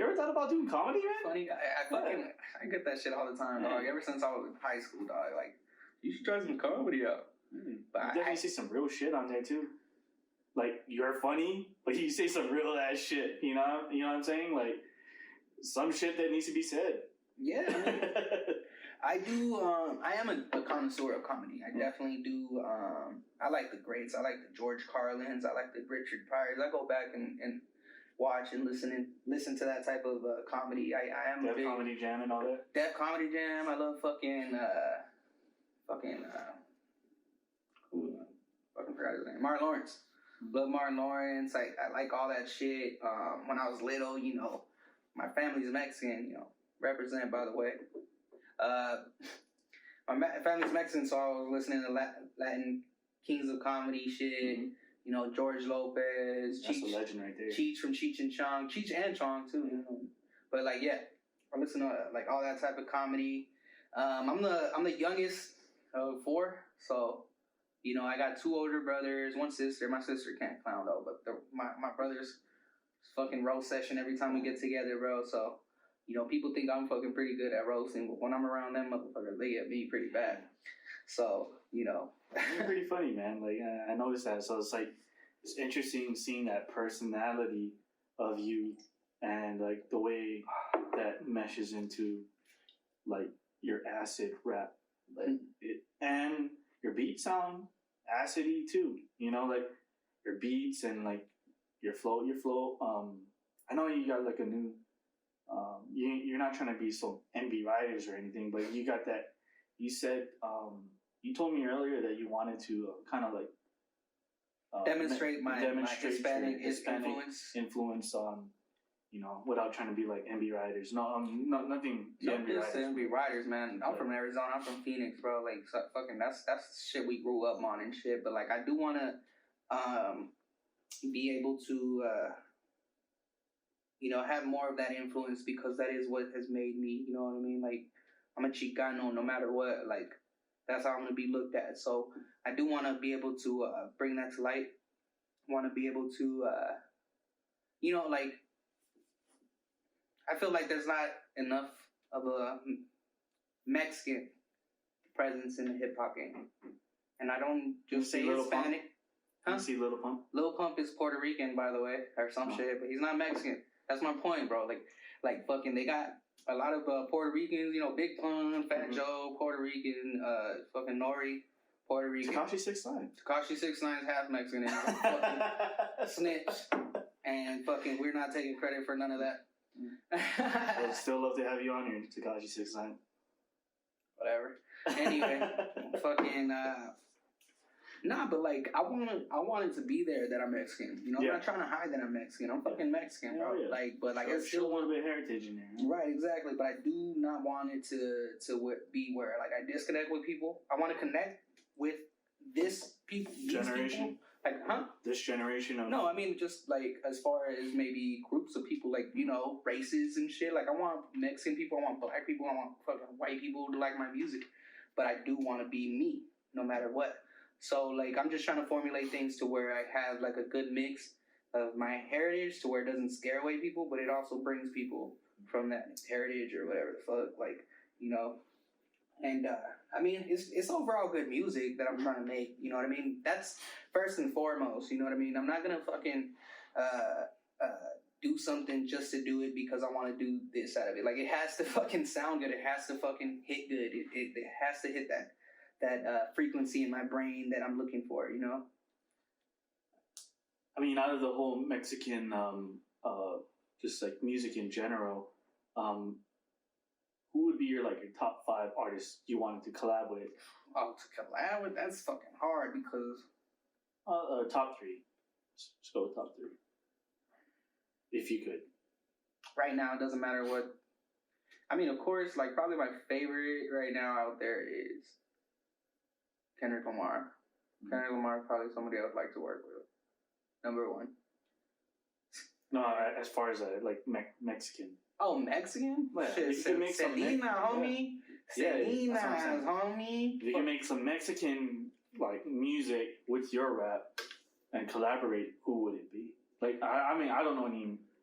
ever thought about doing comedy, man? Funny, I get that shit all the time, dog. Ever since I was in high school, dog. Like, you should try some comedy out. But you definitely see some real shit on there too. Like, you're funny, but you say some real ass shit. You know what I'm saying? Like, some shit that needs to be said. Yeah, I mean, I do. I am a connoisseur of comedy. I definitely do. I like the greats. I like the George Carlins. I like the Richard Pryors. I go back and watch and listen to that type of comedy. I am Def Comedy Jam and all that. Def Comedy Jam. I love fucking forgot his name. Martin Lawrence. Love Martin Lawrence. I like all that shit. When I was little, you know, my family's Mexican. You know, represent, by the way. My family's Mexican, so I was listening to Latin Kings of Comedy shit. Mm-hmm. You know, George Lopez. That's a legend right there. Cheech from Cheech and Chong. Cheech and Chong, too. You know? But, like, yeah. I listen to, like, all that type of comedy. I'm the youngest of 4, so, you know, I got 2 older brothers, 1 sister. My sister can't clown, though, but my brother's fucking roast session every time we get together, bro, so... You know, people think I'm fucking pretty good at roasting, but when I'm around them motherfuckers, they get me pretty bad. So, you know. You're pretty funny, man. Like, I noticed that. So it's like, it's interesting seeing that personality of you and, like, the way that meshes into, like, your acid rap. Like, and your beats sound acidy, too. You know, like, your beats and, like, your flow. I know you got, like, a new... you're not trying to be so envy writers or anything, but you got that. You said you told me earlier that you wanted to kind of like demonstrate my Hispanic influence on, you know, without trying to be like MB Riders. No, nothing. No, just MB Riders, man. I'm from Arizona. I'm from Phoenix, bro. Like, so fucking, that's shit we grew up on and shit. But like, I do want to be able to, you know, have more of that influence because that is what has made me. You know what I mean? Like, I'm a chicano, no matter what. Like, that's how I'm gonna be looked at. So I do want to be able to bring that to light. Want to be able to, you know, like. I feel like there's not enough of a Mexican presence in the hip hop game, and I don't just say Hispanic. Huh? You see Lil Pump? Lil Pump is Puerto Rican, by the way, or some shit, but he's not Mexican. That's my point, bro. Like fucking, they got a lot of Puerto Ricans. You know, Big Pun, Fat Joe, Puerto Rican, fucking Nori, Puerto Rican. Tekashi 6ix9. Tekashi 6ix9 is half Mexican. And fucking snitch, and fucking, we're not taking credit for none of that. I'd still love to have you on here, Tekashi 6ix9. Whatever. Anyway, fucking nah, but like I wanted to be there that I'm Mexican. You know, I'm not trying to hide that I'm Mexican. I'm fucking Mexican, bro. Yeah. Like, but like, it's still a little bit of heritage in there. Huh? Right, exactly. But I do not want it to be where like I disconnect with people. I want to connect with this generation. People. Like, huh? This generation of... No, I mean, just, like, as far as maybe groups of people, like, you know, races and shit. Like, I want Mexican people, I want black people, I want fucking white people to like my music. But I do want to be me, no matter what. So, like, I'm just trying to formulate things to where I have, like, a good mix of my heritage to where it doesn't scare away people, but it also brings people from that heritage or whatever the fuck, like, you know. And, I mean, it's overall good music that I'm trying to make, you know what I mean? That's first and foremost, you know what I mean? I'm not going to fucking do something just to do it because I want to do this out of it. Like, it has to fucking sound good. It has to fucking hit good. It has to hit that frequency in my brain that I'm looking for, you know? I mean, out of the whole Mexican, just like music in general, who would be your top 5 artists you wanted to collab with? Oh, to collab with? That's fucking hard because... top 3. Let's go with top 3. If you could. Right now, it doesn't matter what... I mean, of course, like, probably my favorite right now out there is Kendrick Lamar. Kendrick Lamar is probably somebody I would like to work with. Number 1. No, as far as, Mexican. Oh, Mexican? Yeah, shit, you can make some Selena, homie. Yeah, homie. You can make some Mexican music with your rap and collaborate. Who would it be? Like, I mean, I don't know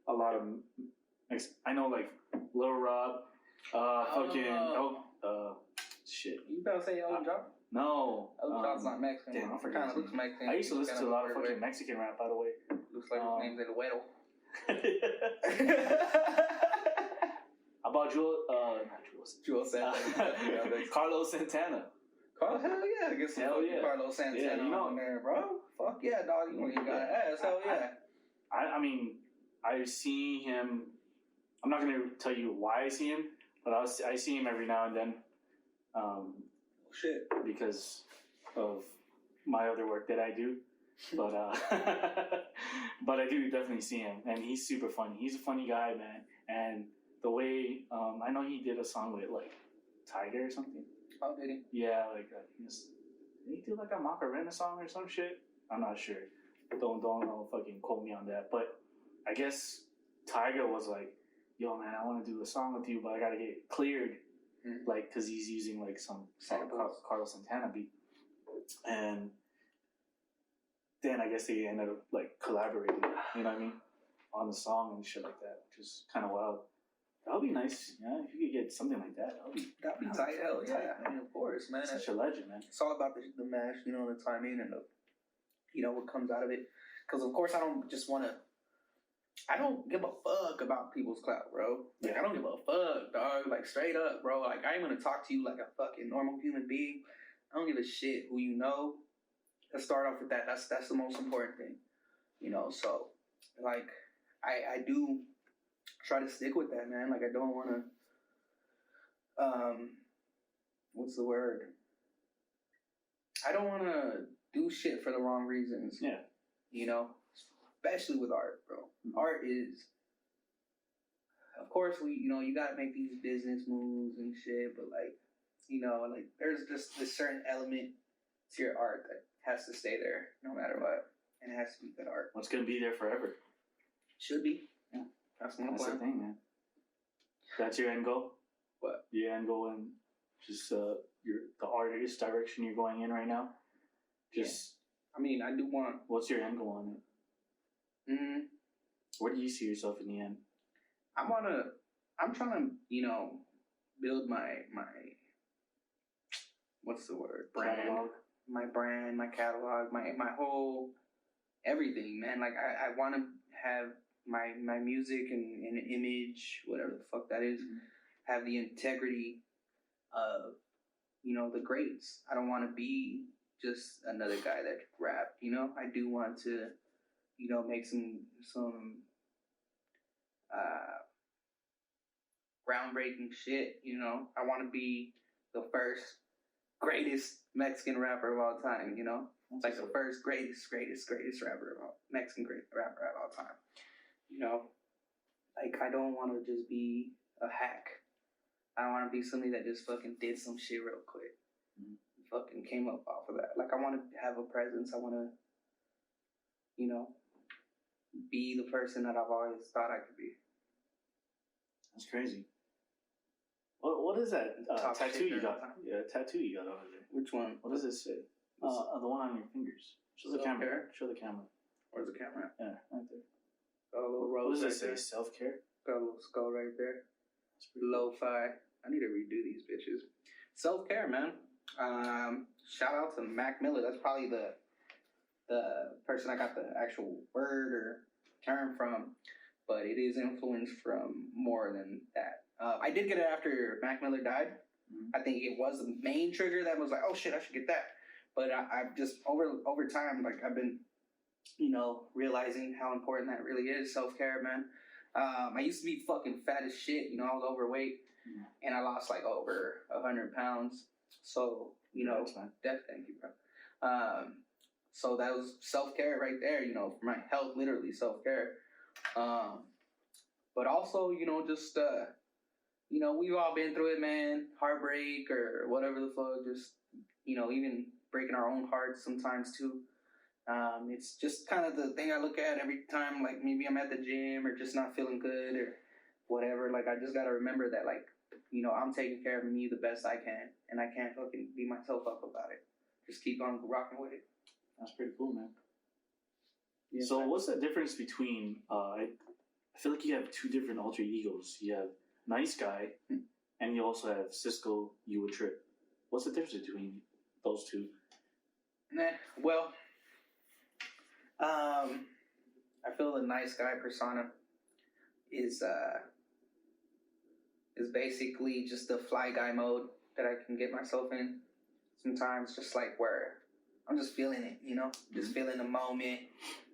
a lot of. I know Lil Rob, shit. You better say El John? No, El John's not Mexican. Damn, I forgot. Kind of looks Mexican. I used to listen to a lot of fucking Mexican rap, by the way. Looks like his name's El Güero. How about Jules Santana? Carlos Santana. Hell yeah, I guess Carlos Santana on there, bro. Fuck yeah, dog. You got ass. Hell yeah. I mean, I see him. I'm not gonna tell you why I see him, but I see him every now and then. Shit. Because of my other work that I do. But but I do definitely see him, and he's super funny. He's a funny guy, man. And the way I know he did a song with Tiger or something. Oh, did he? Yeah, did he do a Macarena song or some shit? I'm not sure. Don't fucking quote me on that. But I guess Tiger was like, "Yo, man, I want to do a song with you, but I gotta get it cleared." Because he's using some Carlos Santana beat, and then I guess they ended up collaborating, you know what I mean, on the song and shit like that, which is kind of wild. That would be nice, yeah. If you could get something like that, that'd be tight. Hell yeah, I mean, of course, man. Such a legend, man. It's all about the mash, you know, the timing and what comes out of it. Because of course, I don't give a fuck about people's clout, bro. I don't give a fuck, dog. Straight up, bro. I ain't gonna talk to you like a fucking normal human being. I don't give a shit who you know. Let's start off with that. That's the most important thing, you know. So, I do try to stick with that, man. I don't want to. What's the word? I don't want to do shit for the wrong reasons. Yeah. You know, especially with art, bro. Mm-hmm. Art is, of course, you gotta make these business moves and shit, but like, like there's just this certain element to your art that has to stay there no matter what, and it has to be good art. What's gonna be there forever? Should be. Yeah, that's the thing, man. That's your end goal. What? Your end goal and just the artist direction you're going in right now. Just. Yeah. I mean, I do want. What's your end goal on it? Where do you see yourself in the end? I'm trying to, build my what's the word? Brand. Catalog. My brand, my catalog, my whole everything, man. Like I want to have my music and an image, whatever the fuck that is, have the integrity of, the greats. I don't want to be just another guy that rap, I do want to, make some groundbreaking shit, I want to be the first greatest Mexican rapper of all time, like the first greatest rapper of all, Mexican great rapper of all time, like I don't want to just be a hack. I don't want to be somebody that just fucking did some shit real quick, fucking came up off of that. Like I want to have a presence. I want to, be the person that I've always thought I could be. That's crazy. What is that tattoo you got? Yeah, tattoo you got over there. Which one? What does it say? The one on your fingers. Show the camera. Show the camera. Where's the camera? Yeah, right there. Got a little rose. What does it say? Self-care? Got a little skull right there. Lo-fi. I need to redo these bitches. Self-care, man. Shout out to Mac Miller. That's probably the person I got the actual word or term from, but it is influenced from more than that. I did get it after Mac Miller died. I think it was the main trigger that was like, oh shit, I should get that. But I've just over time, like I've been, realizing how important that really is. Self-care, man. I used to be fucking fat as shit. I was overweight, and I lost like over 100 pounds. So thank you, bro. So that was self-care right there. For my health, literally self-care. But also, just we've all been through it, man. Heartbreak or whatever the fuck. Just even breaking our own hearts sometimes too. It's just kind of the thing I look at every time, like maybe I'm at the gym or just not feeling good or whatever. Like I just gotta remember that, like, I'm taking care of me the best I can, and I can't fucking beat myself up about it. Just keep on rocking with it. That's pretty cool, man. Yeah, so what's the difference between, I feel like you have two different alter egos. You have Nice Guy, and you also have Ciscouatrip. What's the difference between those two? Well, I feel the Nice Guy persona is basically just the fly guy mode that I can get myself in. Sometimes just like where I'm just feeling it, just feeling the moment.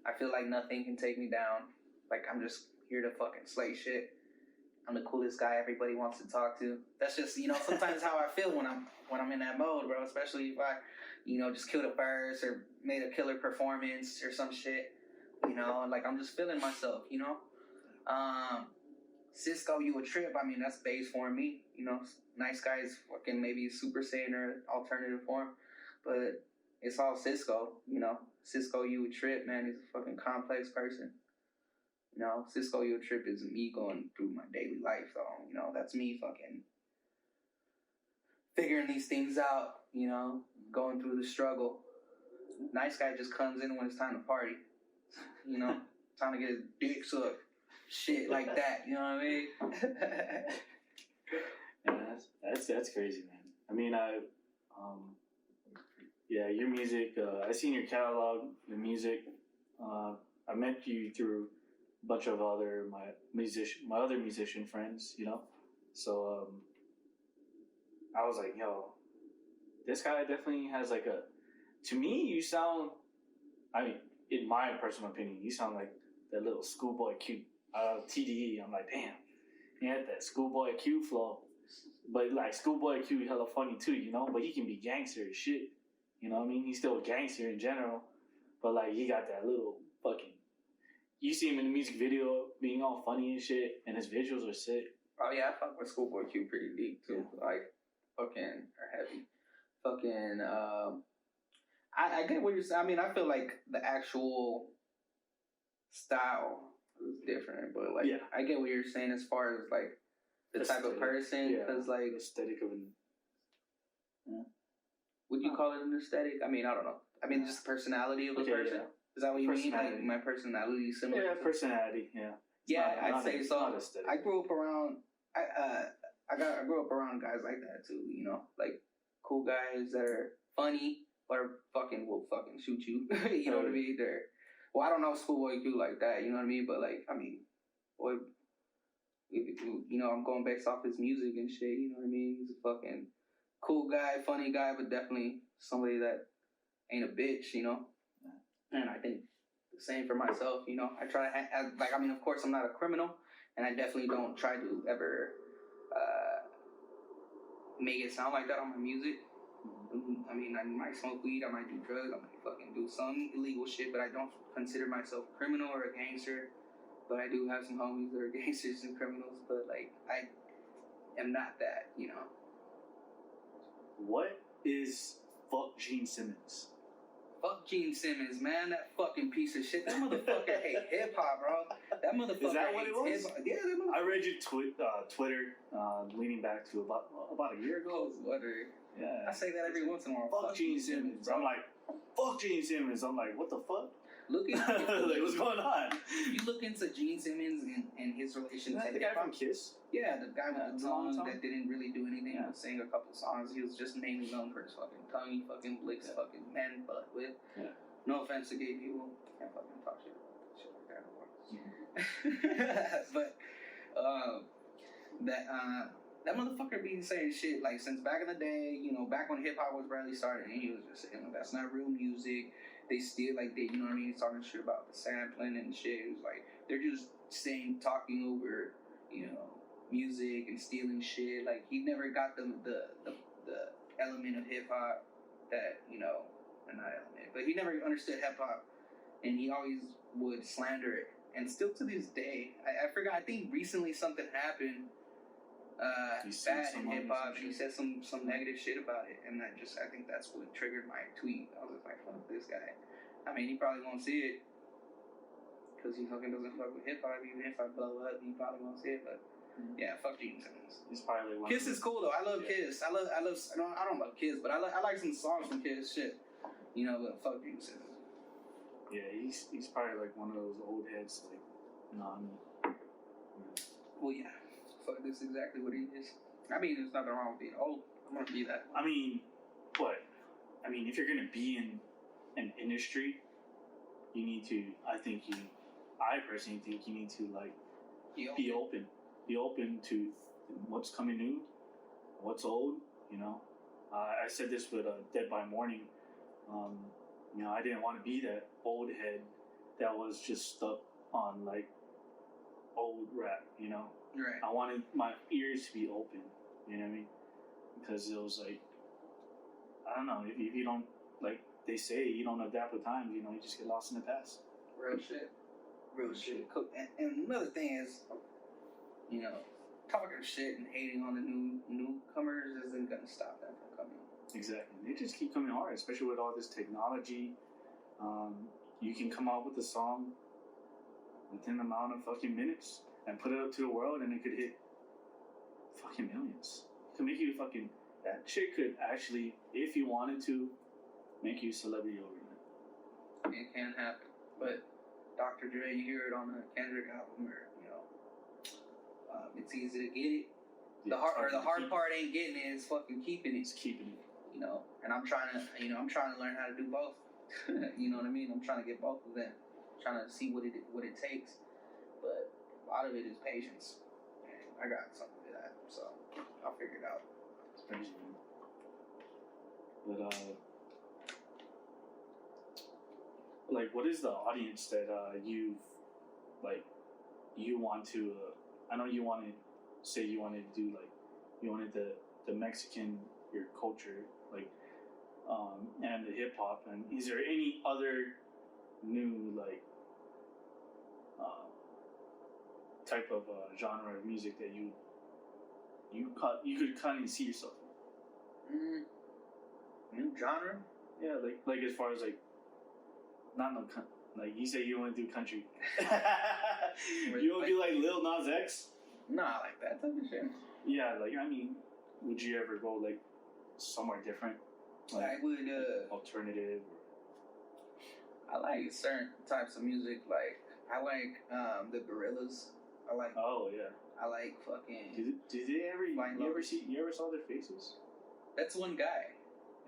I feel like nothing can take me down. Like I'm just here to fucking slay shit. I'm the coolest guy everybody wants to talk to. That's just, sometimes how I feel when I'm in that mode, bro. Especially if I, just killed a verse or made a killer performance or some shit. Like I'm just feeling myself, Ciscouatrip, I mean, that's base form me, Nice Guy is fucking maybe Super Saiyan or alternative form, but it's all Cisco, Ciscouatrip, man, he's a fucking complex person. Ciscouatrip is me going through my daily life, though. That's me fucking figuring these things out, going through the struggle. Nice Guy just comes in when it's time to party, time to get his dick sucked. Shit like that, you know what I mean? Yeah, that's crazy, man. I mean, your music. I seen your catalog, your music. I met you through a bunch of my other musician friends, So I was like, yo, this guy definitely has like to me, you sound. I mean, in my personal opinion, you sound like that little Schoolboy Q. TDE, I'm like, damn, he had that Schoolboy Q flow, but like Schoolboy Q hella funny too, but he can be gangster as shit. You know what I mean? He's still a gangster in general, but like he got that little fucking. You see him in the music video being all funny and shit, and his visuals are sick. Oh yeah, I fuck with Schoolboy Q pretty deep too. Yeah. Like fucking or heavy. Fucking I get what you're saying. I mean, I feel like the actual style is different, but like I get what you're saying as far as like the aesthetic type of person, because like aesthetic of an. Yeah. Would you call it an aesthetic? I mean, I don't know. I mean, just the personality of a person. Yeah. Is that what you mean? Like my personality is similar. Yeah, personality. Yeah. I'd say so. I grew up around. I grew up around guys like that too. You know, like cool guys that are funny or will fucking shoot you. You know what I mean? I don't know Schoolboy Q like that. You know what I mean? But like, I mean, boy, you know, I'm going based off his music and shit. You know what I mean? He's a fucking cool guy, funny guy, but definitely somebody that ain't a bitch. You know. And I think the same for myself, you know. I try to, I mean, of course, I'm not a criminal, and I definitely don't try to ever make it sound like that on my music. I mean, I might smoke weed, I might do drugs, I might fucking do some illegal shit, but I don't consider myself a criminal or a gangster. But I do have some homies that are gangsters and criminals, but, like, I am not that, you know. What is fuck Gene Simmons? Fuck Gene Simmons, man. That fucking piece of shit. That motherfucker hate hip hop, bro. That motherfucker. Is that what it was? Hip-hop. Yeah, that motherfucker. I read your Twitter leaning back to about a year ago. Twitter. Yeah. I say that every once in a while. Fuck Gene Simmons. I'm like, fuck Gene Simmons. I'm like, what the fuck? Look at like, what's going on? You look into Gene Simmons and his relation to the guy from Kiss. Yeah, the guy with the tongue that didn't really do anything but sing a couple songs. He was just mainly known for his fucking tongue. He fucking licks fucking men butt with. Yeah. No offense to gay people. Can't fucking talk shit like that anymore. But that motherfucker be saying shit like since back in the day, you know, back when hip hop was barely started, and he was just saying, that's not real music. They still you know what I mean? He's talking shit about the sampling and shit. It was like they're just talking over, you know, music and stealing shit. Like he never got the element of hip hop that, you know, not element, but he never understood hip hop, and he always would slander it. And still to this day, I forgot. I think recently something happened. Bad in hip hop. He said some negative shit about it, and I think that's what triggered my tweet. I was like, fuck this guy. I mean, he probably won't see it because he fucking doesn't fuck with hip hop. Even if I blow up, he probably won't see it. But yeah, fuck Gene Simmons. He's probably one. Kiss is cool though. I love Kiss. I don't love Kiss, but I like some songs from Kiss. Shit, you know. But fuck Gene Simmons. Yeah, he's probably like one of those old heads, like non. Well, yeah. Fuck, this is exactly what he is. I mean, there's nothing wrong with being old. I'm gonna be that. I mean, what? I mean, if you're gonna be in an industry, you need to. I personally think you need to like be open. Be open to what's coming new, what's old. You know, I said this with Dead by Morning. You know, I didn't want to be that old head that was just stuck on like old rap. You know. Right. I wanted my ears to be open, you know what I mean? Because it was like, I don't know, if you don't, like they say, you don't adapt with times, you know, you just get lost in the past. Real shit. And another thing is, you know, talking shit and hating on the newcomers isn't going to stop them from coming. Exactly. They just keep coming hard, especially with all this technology. You can come out with a song within the amount of fucking minutes and put it up to the world, and it could hit fucking millions. It could make you fucking... That shit could actually, if you wanted to, make you a celebrity overnight. It can happen. But Dr. Dre, you hear it on a Kendrick album, or, you know, it's easy to get it. The hard part ain't getting it, it's fucking keeping it. It's keeping it. You know, and I'm trying to learn how to do both. You know what I mean? I'm trying to get both of them. I'm trying to see what it takes. But a lot of it is patience. And I got something to that, so I'll figure it out. It's crazy, man. But like, what is the audience that you want to? I know you wanted to do like, you wanted the Mexican, your culture, like, and the hip hop. And is there any other new like type of genre of music that you could kind of see yourself in? New genre? Yeah, like as far as like not no like you say you want to do country. You want to be like Lil Nas X? Nah, like that type of shit. Yeah, like I mean, would you ever go like somewhere different? Like, I would. Alternative. I like certain types of music. Like I like the Gorillas. I like. Oh yeah. I like fucking. Did they ever? You ever saw their faces? That's one guy.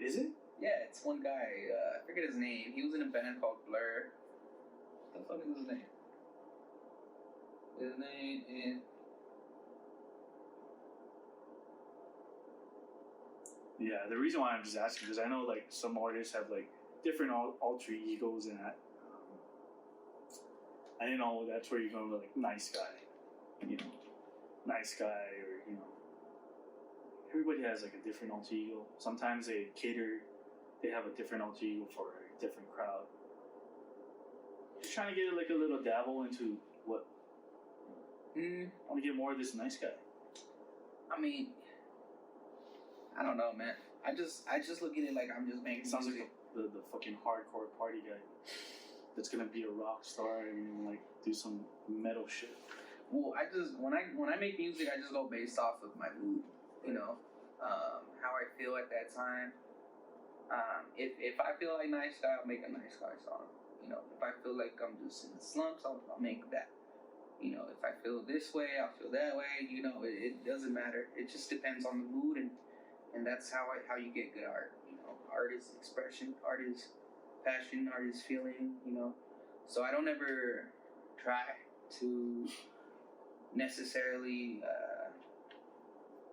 Is it? Yeah, it's one guy. I forget his name. He was in a band called Blur. What the fuck is his name? His name is. Yeah, the reason why I'm just asking is I know like some artists have like different alter egos and that. I didn't know that's where you're going with like nice guy, you know, nice guy, or you know, everybody has like a different alter ego. Sometimes they have a different alter ego for a different crowd. Just trying to get like a little dabble into what. I want to get more of this nice guy. I mean, I don't know, man. I just look at it like I'm just making Sounds music. like the fucking hardcore party guy that's gonna be a rock star and like do some metal shit. Well, I just when I make music, I just go based off of my mood, you know, how I feel at that time. If I feel like nice guy, I'll make a nice guy song. You know, if I feel like I'm just in the slumps, I'll make that. You know, if I feel this way, I'll feel that way. You know, it doesn't matter. It just depends on the mood, and that's how you get good art. You know, art is expression, art is passion, art is feeling. You know, so I don't ever try to necessarily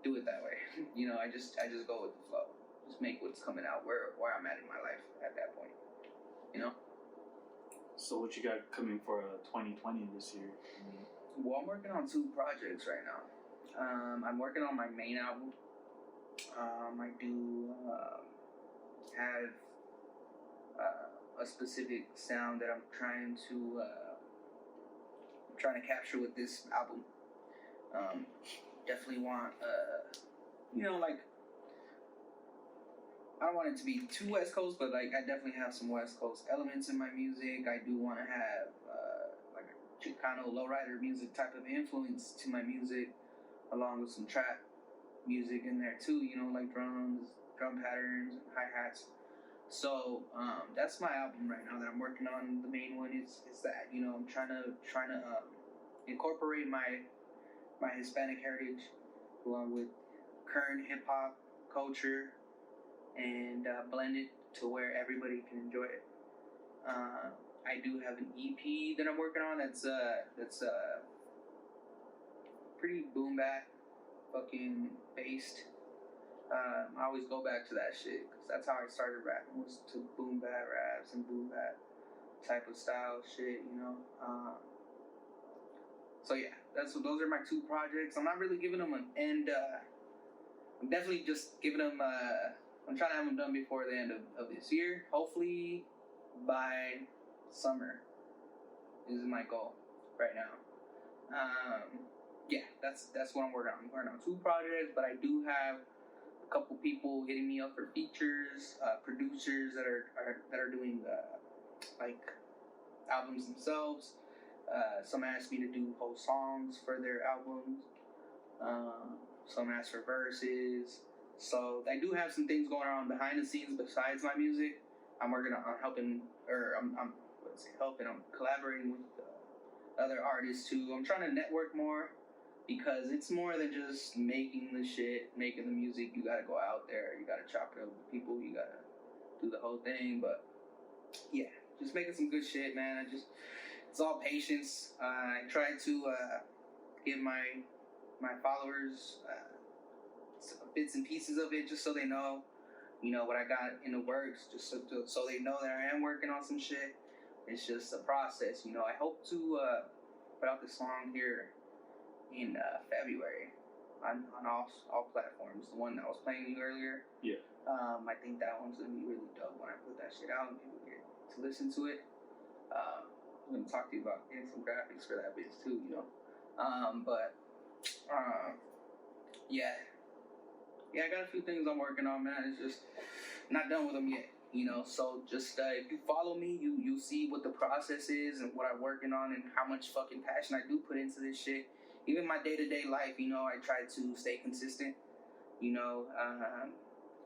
do it that way. You know, I just go with the flow. Just make what's coming out where I'm at in my life at that point. You know. So what you got coming for 2020 this year? Well, I'm working on 2 projects right now. I'm working on my main album. I do have a specific sound that I'm trying to capture with this album. Definitely want, you know, like, I don't want it to be too West Coast, but like I definitely have some West Coast elements in my music. I do want to have like a chicano lowrider music type of influence to my music, along with some trap music in there too. You know, like drums, drum patterns, hi-hats. So that's my album right now that I'm working on. The main one is that, you know, I'm trying to incorporate my Hispanic heritage along with current hip hop culture and blend it to where everybody can enjoy it. I do have an EP that I'm working on that's pretty boom bap fucking based. I always go back to that shit because that's how I started rapping, was to boom bap raps and boom bap type of style shit, you know. So yeah, those are my 2 projects. I'm not really giving them an end. I'm definitely just giving them. I'm trying to have them done before the end of this year. Hopefully by summer is my goal right now. Yeah, that's what I'm working on. I'm working on 2 projects, but I do have a couple people hitting me up for features, producers that are doing like albums themselves. Some asked me to do whole songs for their albums. Some asked for verses. So I do have some things going on behind the scenes besides my music. I'm working on helping, or I'm collaborating with other artists too. I'm trying to network more because it's more than just making the shit, making the music. You gotta go out there, you gotta chop it up with people, you gotta do the whole thing. But yeah, just making some good shit, man. It's all patience. I try to give my followers bits and pieces of it, just so they know, you know, what I got in the works, just so they know that I am working on some shit. It's just a process, you know. I hope to put out this song here in February. on all platforms. The one that was playing you earlier. Yeah. I think that one's gonna be really dope when I put that shit out and people get to listen to it. I'm gonna talk to you about getting some graphics for that bitch too, you know. Yeah, I got a few things I'm working on, man. It's just not done with them yet, you know. So just if you follow me, you'll see what the process is and what I'm working on and how much fucking passion I do put into this shit. Even my day-to-day life, you know, I try to stay consistent, you know.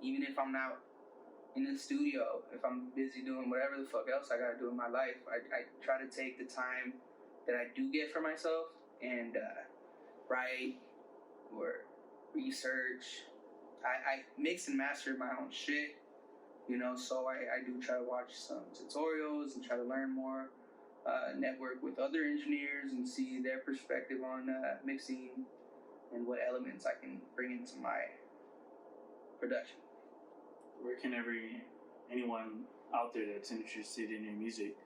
Even if I'm not in the studio, if I'm busy doing whatever the fuck else I gotta do in my life, I try to take the time that I do get for myself and write or research. I mix and master my own shit, you know, so I do try to watch some tutorials and try to learn more, network with other engineers and see their perspective on mixing and what elements I can bring into my production. Where can anyone out there that's interested in your music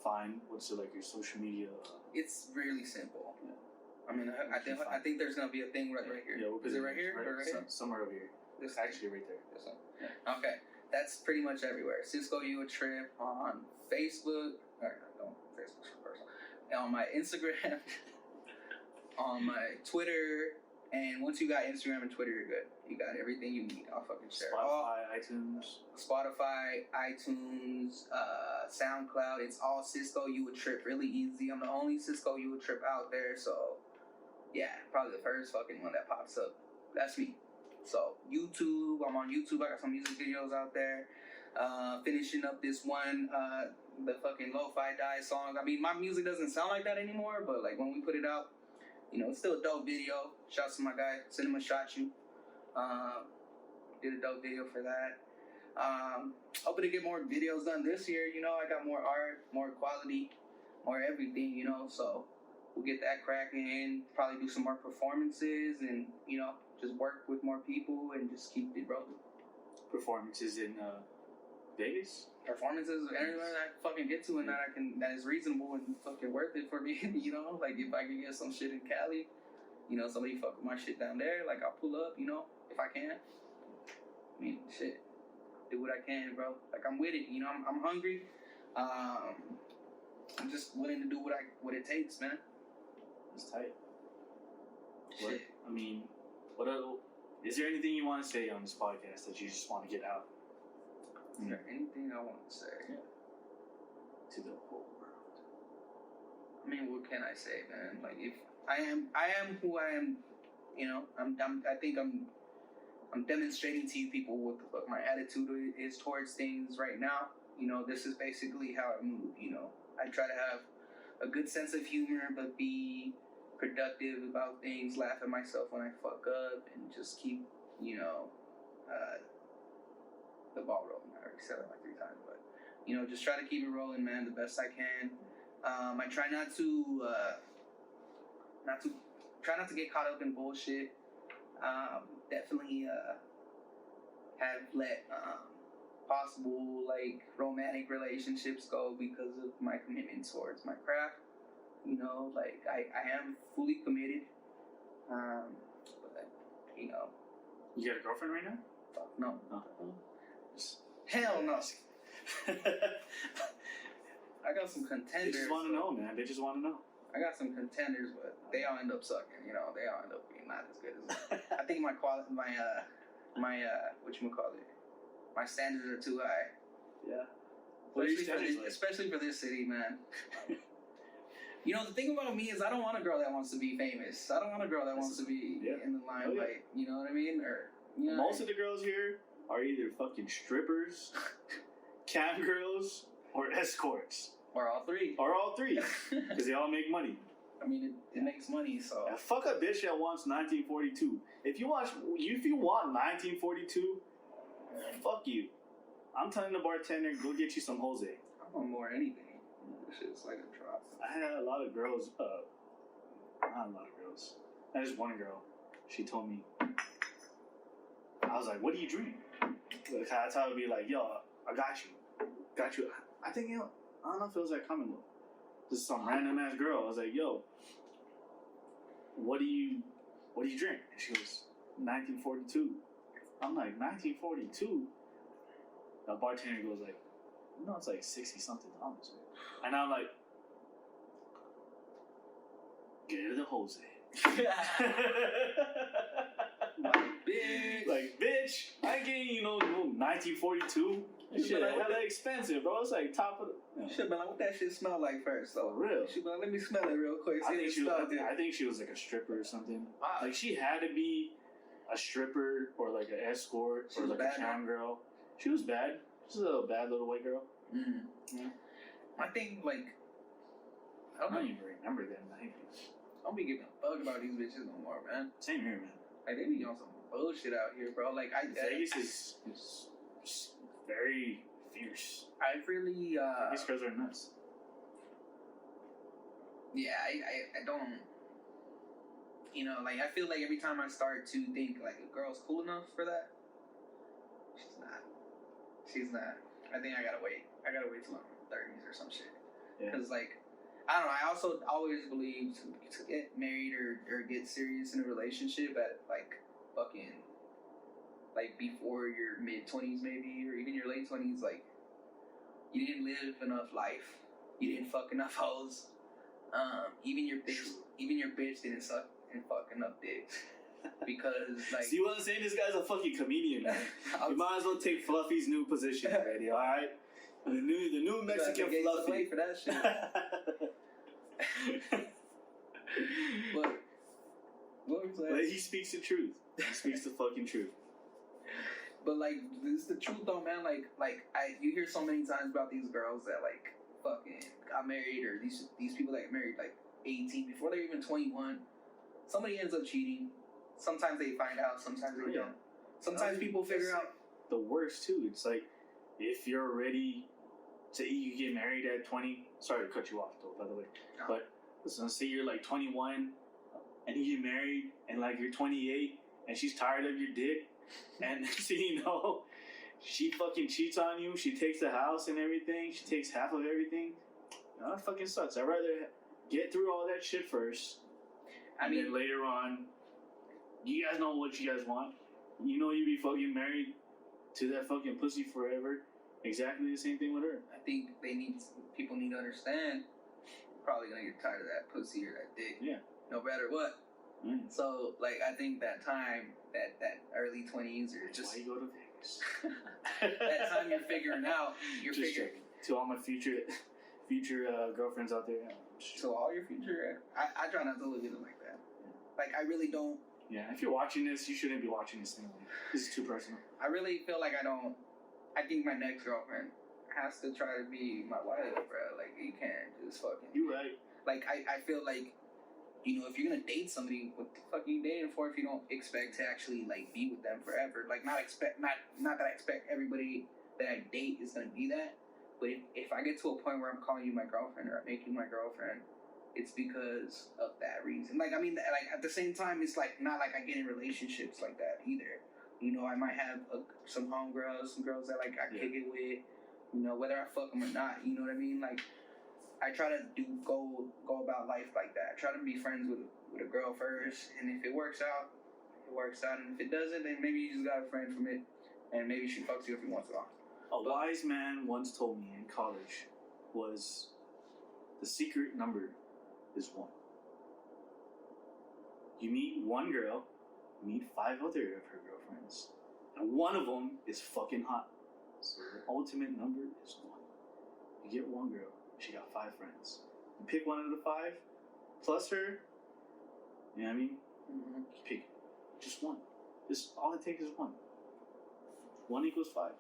find what's like your social media? It's really simple. Yeah. I mean, I think there's gonna be a thing right here. Yeah, Is it right here? Right, or right here? Somewhere over here. This It's actually right there. This one. Yeah. Okay, that's pretty much everywhere. Ciscouatrip on Facebook. Or no, Facebook's for personal. On my Instagram, on my Twitter, and once you got Instagram and Twitter, you're good. You got everything you need. I'll fucking share. Spotify, iTunes, SoundCloud. It's all Ciscouatrip. Really easy. I'm the only Ciscouatrip out there, so yeah, probably the first fucking one that pops up. That's me. So YouTube, I'm on YouTube. I got some music videos out there. Finishing up this one, the fucking lo-fi die song. I mean, my music doesn't sound like that anymore, but like when we put it out, you know, it's still a dope video. Shouts to my guy, Cinema Shot You. Did a dope video for that. Hoping to get more videos done this year. You know, I got more art, more quality, more everything, you know, so we'll get that cracking. Probably do some more performances and, you know, just work with more people and just keep it rolling. Performances in Vegas? Performances, anything that I fucking get to and that is reasonable and fucking worth it for me, you know? Like, if I can get some shit in Cali, you know, somebody fuck with my shit down there, like, I'll pull up, you know, if I can. I mean, shit, do what I can, bro. Like, I'm with it, you know, I'm hungry. I'm just willing to do what it takes, man. It's tight. Shit. Is there anything you want to say on this podcast that you just want to get out? Is there anything I want to say? Yeah. To the whole world. I mean, what can I say, man? Like, if I am who I am, you know, I think I'm demonstrating to you people what the fuck my attitude is towards things right now. You know, this is basically how I move, you know. I try to have a good sense of humor, but be productive about things, laugh at myself when I fuck up, and just keep, you know, the ball rolling. I already said it like 3 times, but, you know, just try to keep it rolling, man, the best I can. I try not to get caught up in bullshit. Definitely have let possible like romantic relationships go because of my commitment towards my craft. You know, like I am fully committed. But you know, you got a girlfriend right now? Fuck no. Oh. Hell no. I got some contenders. They just want to know, man. They just want to know. I got some contenders, but they all end up sucking. You know, they all end up being not as good as. I think my whatchamacallit, my standards are too high. Yeah. Especially for this city, man. You know, the thing about me is I don't want a girl that wants to be famous. I don't want a girl that wants to be in the limelight. You know what I mean? Or you know, most of the girls here are either fucking strippers, cam girls, or escorts. Or all three. Because they all make money. I mean, it makes money, so. Yeah, fuck a bitch that wants 1942. If you want 1942, fuck you. I'm telling the bartender, go get you some Jose. I want more anything. This shit's like a drop. I had a lot of girls, not a lot of girls. I just one girl. She told me, I was like, what do you drink? That's how I would be like, yo, I got you. I think, you know, I don't know if it was like Commonwealth. Just some random ass girl. I was like, yo, what do you what do you drink? And she goes, 1942. I'm like, 1942? The bartender goes like, no, it's like $60-something. And I'm like, get her the Jose. Like, bitch, I ain't getting, 1942. That shit hella expensive, bro. It's like top of the... Should be like, what that shit smell like first, though? For real. She be like, let me smell it real quick. I think she was like a stripper or something. Wow. Like, she had to be a stripper or like an escort or like a cam girl. She was bad. She's a bad little white girl. Mm. Yeah. I think, like... I don't even remember them. I don't be giving a fuck about these bitches no more, man. Same here, man. Like, they be on some bullshit out here, bro. Like, Vegas is very fierce. I really, These girls are nuts. Yeah, I don't... like, I feel like every time I start to think, like, a girl's cool enough for that, she's not. I think I gotta wait. I gotta wait till I'm in my 30s or some shit. Because, like, I don't know, I also always believe to get married or get serious in a relationship at, like, fucking, like, before your mid-20s maybe, or even your late 20s, like, you didn't live enough life. You didn't fuck enough hoes. Even your bitch didn't suck and fuck enough dicks. Because, like... See what I'm saying? This guy's a fucking comedian, man. You might as well take Fluffy's new position already, alright? The new Mexican Fluffy. Wait for that shit. But he speaks the truth. He speaks the fucking truth. But, like, this is the truth, though, man. You hear so many times about these girls that, like, fucking got married, or these people that get married, like, 18, before they're even 21. Somebody ends up cheating. Sometimes they find out, sometimes they don't. Sometimes people figure out. The worst, too. It's like, if you're ready to you get married at 20. Sorry to cut you off, though, by the way. No. But let's say you're, like, 21, and you get married, and, like, you're 28, and she's tired of your dick. And so, she fucking cheats on you. She takes the house and everything. She takes half of everything. That fucking sucks. I'd rather get through all that shit first. And then later on, you guys know what you guys want. You be fucking married to that fucking pussy forever. Exactly the same thing with her. I think people need to understand. You're probably gonna get tired of that pussy or that dick. Yeah. No matter what. Mm. So, like, I think that time, that early 20s, or just... Why you go to Vegas? That time you're figuring out. Just figuring. To all my future girlfriends out there. To all your future... I try not to look at them like that. Like, I really don't... Yeah, if you're watching this, you shouldn't be watching this thing. This is too personal. I really feel like I don't... I think my next girlfriend has to try to be my wife, bro. Like, you can't just fucking... You're right. Like, I feel like... if you're gonna date somebody, what the fuck are you dating for if you don't expect to actually, like, be with them forever? Like, not that I expect everybody that I date is gonna be that, but if I get to a point where I'm calling you my girlfriend or I make you my girlfriend, it's because of that reason. Like, I mean, like, at the same time, it's, like, not like I get in relationships like that either. I might have some homegirls, some girls that, like, I kick it with, whether I fuck them or not, you know what I mean? Like, I try to go about life like that. I try to be friends with a girl first, and if it works out, it works out. And if it doesn't, then maybe you just got a friend from it, and maybe she fucks you every once in a while. A wise man once told me in college was the secret number is 1. You meet one girl, you meet 5 other of her girlfriends, and one of them is fucking hot. So the ultimate number is 1. You get one girl. She got 5 friends. You pick one of the 5, plus her. You know what I mean? Mm-hmm. You pick just one. All it takes is 1. 1 equals 5.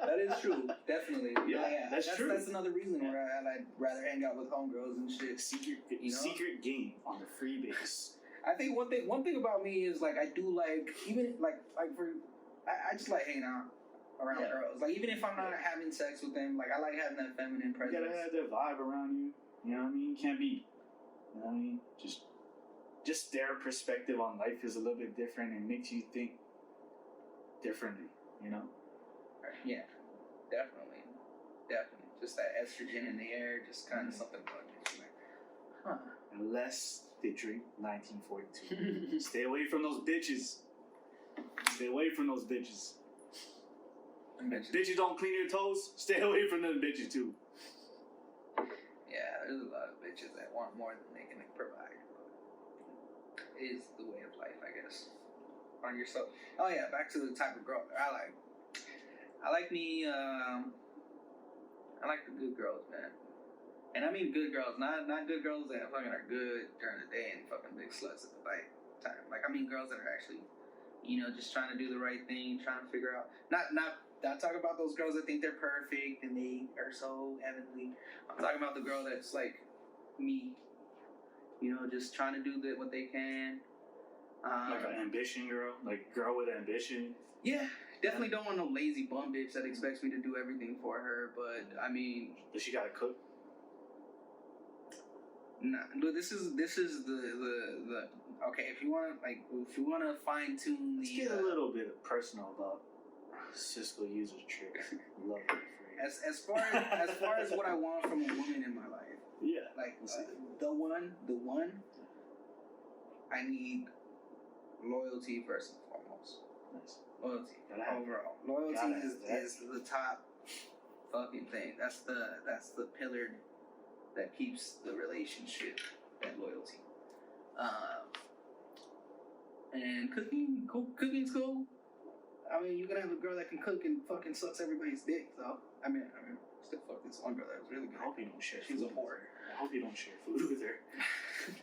That is true, definitely. Yeah, that's true. That's another reason where I'd rather hang out with homegirls and shit. Secret game on the Freebase. I think one thing about me is, like, I do like, even like I just like hanging out around girls. Like, even if I'm not having sex with them, like, I like having that feminine presence. You gotta have that vibe around you. You know what I mean? You can't be. You know what I mean? Just their perspective on life is a little bit different and makes you think differently. Yeah, definitely. Just that estrogen in the air, just kind of something about it. Like, huh. unless they drink 1942. Stay away from those bitches. Stay away from those bitches. Bitches don't clean your toes. Stay away from them bitches too. Yeah, there's a lot of bitches that want more than they can provide. It is the way of life, I guess. On yourself. Oh yeah, back to the type of girl that I like. I like the good girls, man. And I mean good girls, not good girls that fucking are good during the day and fucking big sluts at the night time. Like I mean girls that are actually, just trying to do the right thing, trying to figure out. Not talking about those girls that think they're perfect and they are so heavenly. I'm talking about the girl that's like me. Just trying to do what they can. Like an ambition girl, like girl with ambition. Yeah, definitely don't want no lazy bum bitch that expects me to do everything for her. But I mean, does she gotta cook? Nah, but this is the okay. If you want to fine tune the, let's get a little bit personal about Cisco user trip. Love it. As far as what I want from a woman in my life. Yeah. Like the one. I need loyalty first and foremost. Nice. Loyalty overall. Loyalty is the top fucking thing. That's the pillar that keeps the relationship. That loyalty. And cooking's cool. I mean, you can have a girl that can cook and fucking sucks everybody's dick. So I mean, still fuck this one girl that was really good. I hope you don't share. She's a whore. I hope you don't share food with her.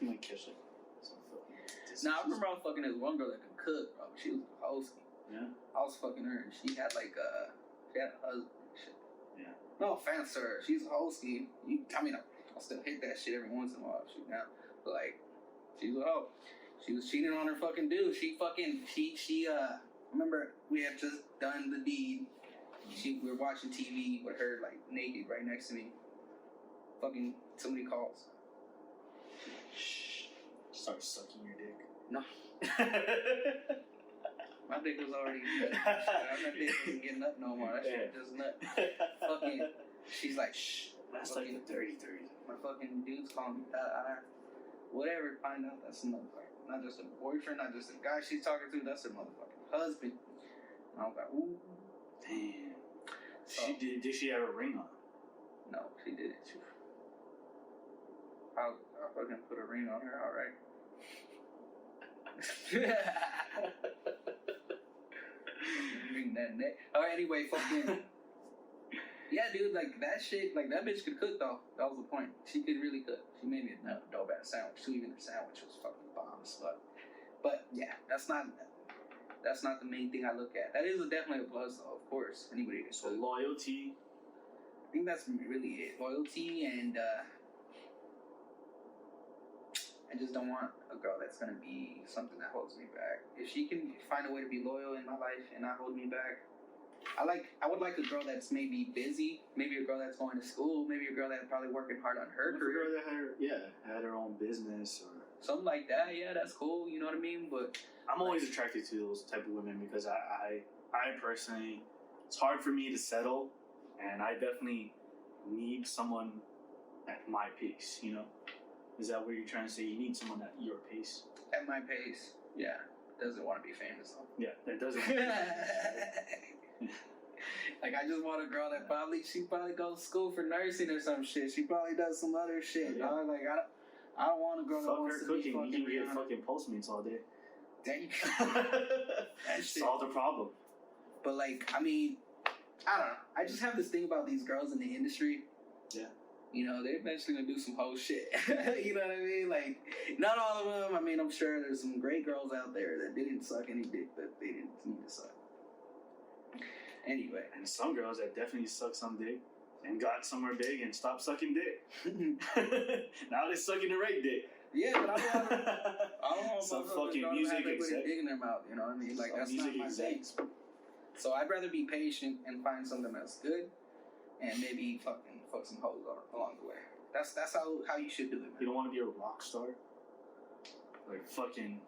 You might catch like some fucking diseases. Nah, I remember I was fucking this one girl that could cook, bro. She was a host. Yeah. I was fucking her, and she had a husband and shit. Yeah. No offense to her. She's a hostie. I still hit that shit every once in a while. Shoot now, but like, she's a hoe. She was cheating on her fucking dude. She remember we had just done the deed. We were watching TV with her like naked right next to me. Fucking somebody calls. Shh. Start sucking your dick. No. My dick was already nut. My dick wasn't getting up no more. That shit just nut. Fucking. She's like, shh. That's like the dirty. My fucking dude's calling me. Whatever. Find out that's another not just a boyfriend, not just a guy she's talking to. That's her motherfucking husband. And I was like, ooh. Damn. So, Did she have a ring on? No, she didn't. I'll fucking put a ring on her, alright? Ring that neck. Alright, anyway, fucking. Yeah, dude, like that shit, like that bitch could cook though. That was the point. She could really cook. She made me a dope ass sandwich too. Even her sandwich was fucking bombs. But yeah, that's not the main thing I look at. That is definitely a plus though, of course. Anybody can So cook. loyalty. I think that's really it. Loyalty and I just don't want a girl that's gonna be something that holds me back. If she can find a way to be loyal in my life and not hold me back, I would like a girl that's maybe busy, maybe a girl that's going to school, maybe a girl that's probably working hard on her career. A girl that had her own business or something like that. Yeah, that's cool. You know what I mean? But I'm always attracted to those type of women because I personally, it's hard for me to settle, and I definitely need someone at my pace. Is that what you're trying to say? You need someone at your pace. At my pace, yeah. Doesn't want to be famous though. Yeah, that doesn't. Like I just want a girl that she probably goes to school for nursing or some shit. She probably does some other shit. Yeah. Like I don't want a girl that wants to cooking. be fucking. You can get fucking Postmates all day. Dang. That shit. Solve the problem. But like, I mean, I don't know. I just have this thing about these girls in the industry. Yeah. They're eventually gonna do some whole shit. You know what I mean? Like, not all of them. I mean, I'm sure there's some great girls out there that didn't suck any dick that they didn't need to suck. Anyway. And some girls that definitely suck some dick and got somewhere big and stopped sucking dick. Now they're sucking the right dick. Yeah, but I don't want some fucking music exec. dick in their mouth. You know what I mean? Like some that's not my thing. So I'd rather be patient and find something that's good, and maybe fuck some hoes along the way. That's how you should do it, man. You don't want to be a rock star, like fucking,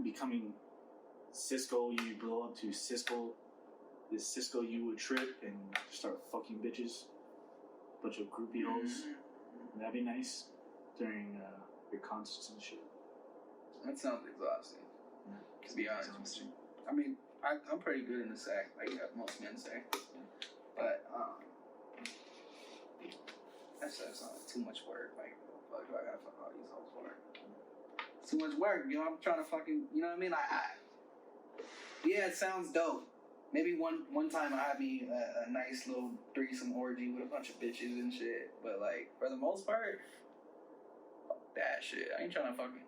becoming Cisco. You blow up to Cisco. This Cisco you would trip and start fucking bitches, bunch of groupie hoes. That'd be nice. during your concerts and shit? That sounds exhausting. Yeah. To be honest with you. I mean, I'm pretty good in the sack, like most men say. But that's like too much work. Like, fuck, I gotta fuck all these hoes for? It's too much work, yo. I'm trying to fucking, you know what I mean? Yeah, it sounds dope. Maybe one time I had me a nice little threesome orgy with a bunch of bitches and shit. But like, for the most part, fuck that shit. I ain't trying to fucking.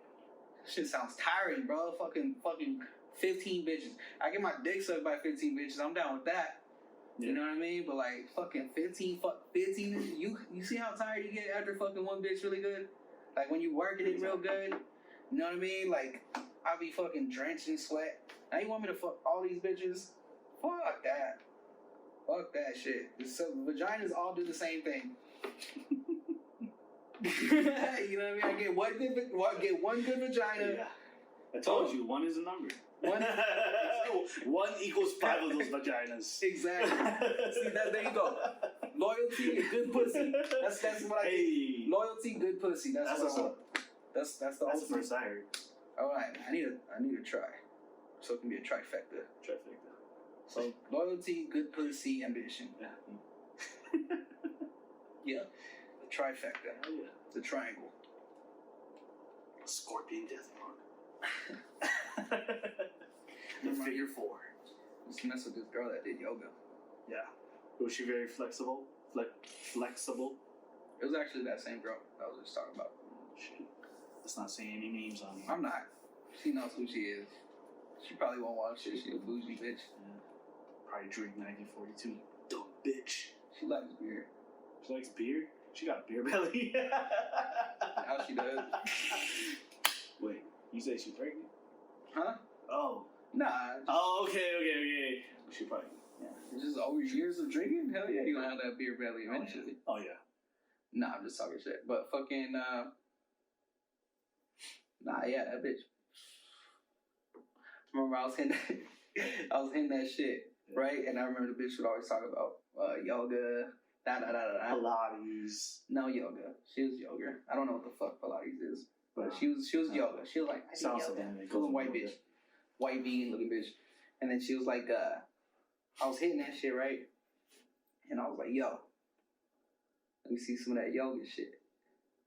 Shit sounds tiring, bro. Fucking 15 bitches. I get my dick sucked by 15 bitches. I'm down with that. Yeah. You know what I mean? But like, fucking 15. You see how tired you get after fucking one bitch really good? Like when you working it real good. You know what I mean? Like, I'll be fucking drenched in sweat. Now you want me to fuck all these bitches? Fuck that. Fuck that shit. So vaginas all do the same thing. You know what I mean? I get one good vagina. Yeah. I told you, one is a number. One equals 5 of those vaginas. Exactly. See, there you go. Loyalty and good pussy. That's what I get. Loyalty, good pussy. That's what I want. That's the first I heard. All right, I need a try. So it can be a trifecta. So loyalty, good pussy, ambition. Yeah. Yeah. The trifecta. Oh yeah. The triangle. Scorpion death mark. The figure 4. Just mess with this girl that did yoga. Yeah. Was she very flexible? Flexible? It was actually that same girl I was just talking about. Shit. Let's not say any names on here. I'm not. She knows who she is. She probably won't watch shit. She a bougie bitch. Yeah. Probably drink 1942. Dumb bitch. She likes beer. She likes beer? She got beer belly. How she does. Wait, you say she's pregnant? Huh? Oh. Nah. Oh, okay. She probably. Yeah. It's just over years of drinking. Hell yeah, you gonna have that beer belly eventually. Oh yeah. Nah, I'm just talking shit. But fucking nah, yeah, that bitch. Remember I was hitting that shit, right? And I remember the bitch would always talk about yoga, Pilates. No yoga. She was yoga. I don't know what the fuck Pilates is, but she was yoga. She was like, I did yoga. Cool white bitch, white vegan looking bitch. And then she was like, I was hitting that shit, right? And I was like, yo, let me see some of that yoga shit.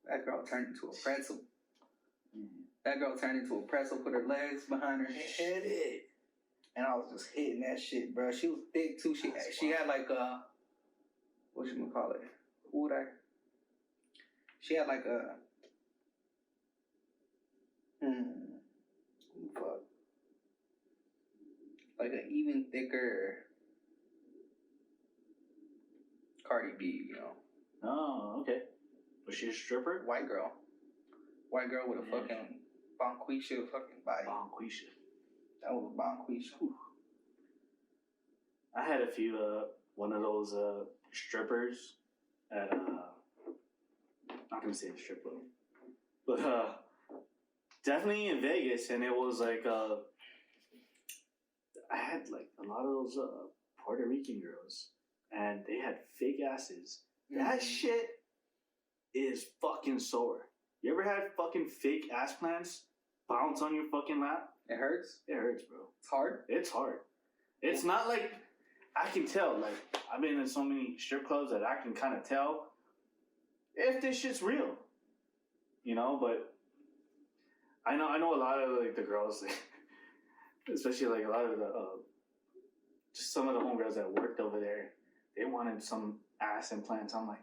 That girl turned into a pretzel. That girl turned into a pretzel, put her legs behind her head, and I was just hitting that shit, bro. She was thick too. She had like what you gonna call it? Who would I? She had like a fuck, like an even thicker Cardi B, you know. Oh, okay. Was she a stripper? White girl with a fucking Bonquisha fucking body. Bonquisha. That was Bonquisha. Whew. I had a few, one of those strippers at, not gonna say a strip club, but definitely in Vegas, and it was like, I had like a lot of those Puerto Rican girls, and they had fake asses. Mm-hmm. That shit is fucking sore. You ever had fucking fake ass plants bounce on your fucking lap? It hurts? It hurts, bro. It's hard? It's hard. It's not like, I can tell, like, I've been in so many strip clubs that I can kind of tell if this shit's real. You know, but I know a lot of, like, the girls, especially, like, a lot of the, just some of the homegirls that worked over there, they wanted some ass implants. I'm like,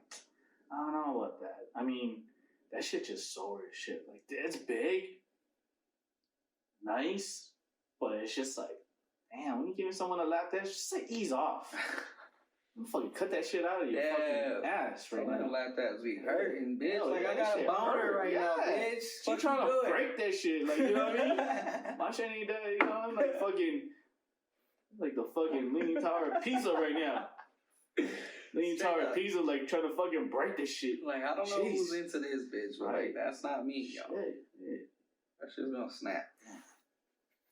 I don't know about that. I mean, that shit just sore as shit. Like, it's big, nice, but it's just like, damn, when you give someone a lap dance, just like ease off. Fucking cut that shit out of your fucking ass right now. Lap dance be hurting, bitch. Hell, like, I got a boner right now, bitch. She trying to break that shit. Like, you know what I mean? My shit ain't that, you know, I'm like fucking, like the fucking Leaning Tower of Pisa right now. Leaning Tower of Pisa, like, trying to fucking break this shit. Like, I don't know who's into this, bitch, but like, that's not me, yo. Yeah. That shit's gonna snap.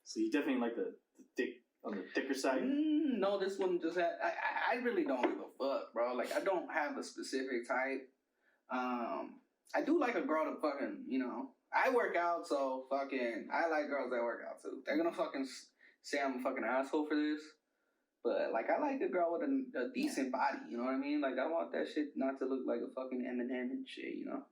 So you definitely like the thick, on the thicker side? No, this one just had, I really don't give a fuck, bro. Like, I don't have a specific type. I do like a girl to fucking, you know, I work out, so fucking, I like girls that work out too. They're gonna fucking say I'm a fucking asshole for this, but like, I like a girl with a decent body, you know what I mean? Like, I want that shit not to look like a fucking Eminem and shit, you know?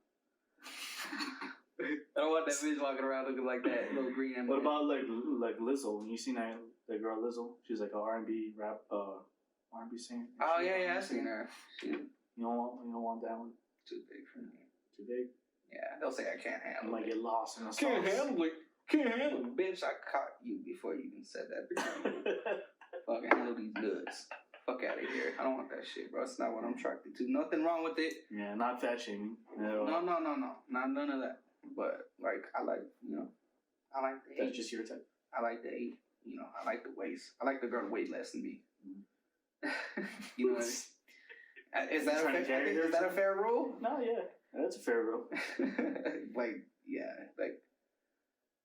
I don't want that bitch walking around looking like that little green M&M. What about like Lizzo? You seen that girl Lizzo? She's like a R&B rap R&B singer. Oh yeah, I seen her. You don't want that one? Too big for me. Too big? Yeah, they'll say I can't handle it. You might get lost in the sauce. Can't handle it. Can't handle it. Bitch, I caught you before you even said that. Fucking handle these nuts. Fuck out of here. I don't want that shit, bro. It's not what I'm attracted to. Nothing wrong with it. Yeah, not fat shaming. No. Not none of that. But, like, I like, you know, I like the That's just your type? I like the eight. You know, I like the waist. I like the girl to weigh less than me. You know what I mean? Is that a fair rule? No, yeah. That's a fair rule. Like, yeah, like,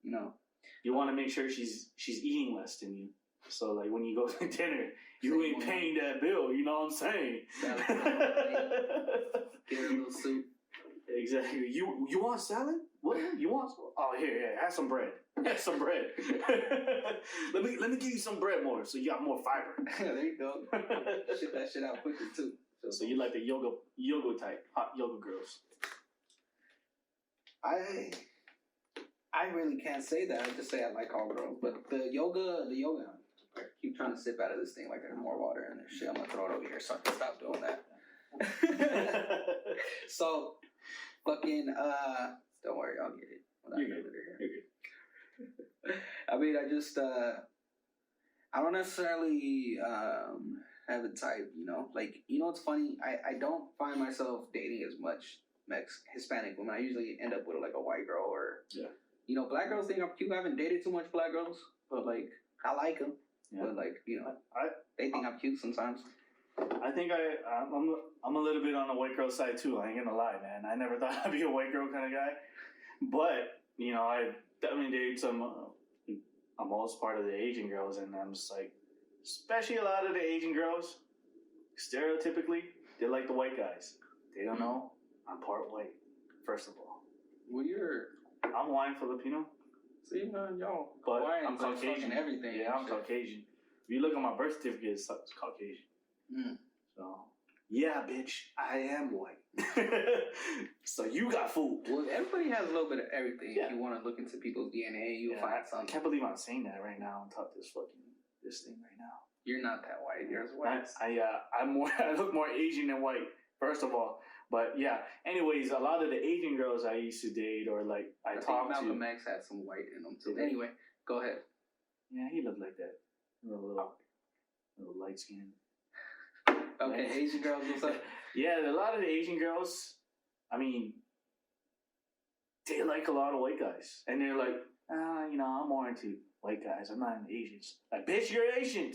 you know. You want to make sure she's eating less than you. So, like, when you go to dinner, you ain't paying that bill. You know what I'm saying? Get a little soup. Exactly. You want salad? What? You want? Oh, here, have some bread. Have some bread. let me give you some bread more, so you got more fiber. There you go. Shit that shit out quicker too. So you like the yoga type, hot yoga girls? I really can't say that. I just say I like all girls, but the yoga. I keep trying to sip out of this thing like there's more water in there. Shit, I'm gonna throw it over here so I can stop doing that. So, fucking, don't worry, I'll get it. You're good. I mean, I just, I don't necessarily, have a type, you know? Like, you know what's funny? I don't find myself dating as much Hispanic women. I usually end up with, like, a white girl or, you know, black girls think I'm cute. I haven't dated too much black girls, but, like, I like them. Yeah. But, like, you know, they think I'm cute sometimes. I think I'm a little bit on the white girl side too. I ain't gonna lie, man. I never thought I'd be a white girl kind of guy, but you know, I definitely dated some. I'm almost part of the Asian girls, and I'm just like, especially a lot of the Asian girls, stereotypically, they like the white guys. They don't know I'm part white. First of all, I'm Hawaiian Filipino. See, man, y'all. But Hawaiians I'm Caucasian. Everything. Yeah, I'm Caucasian. If you look at my birth certificate, it's Caucasian. So, yeah, bitch, I am white. So you got fooled. Well, everybody has a little bit of everything. Yeah. If you want to look into people's DNA, you'll find something. I can't believe I'm saying that right now on top of this thing right now. You're not that white. You're white. I look more Asian than white, first of all. But yeah, anyways, a lot of the Asian girls I used to date or like I talked to. Malcolm X had some white in them too. Anyway, go ahead. Yeah, he looked like that. A little light skin. Okay, Asian girls, what's up? Yeah, a lot of the Asian girls, I mean, they like a lot of white guys. And they're like, you know, I'm more into white guys. I'm not into Asians. Like, bitch, you're Asian.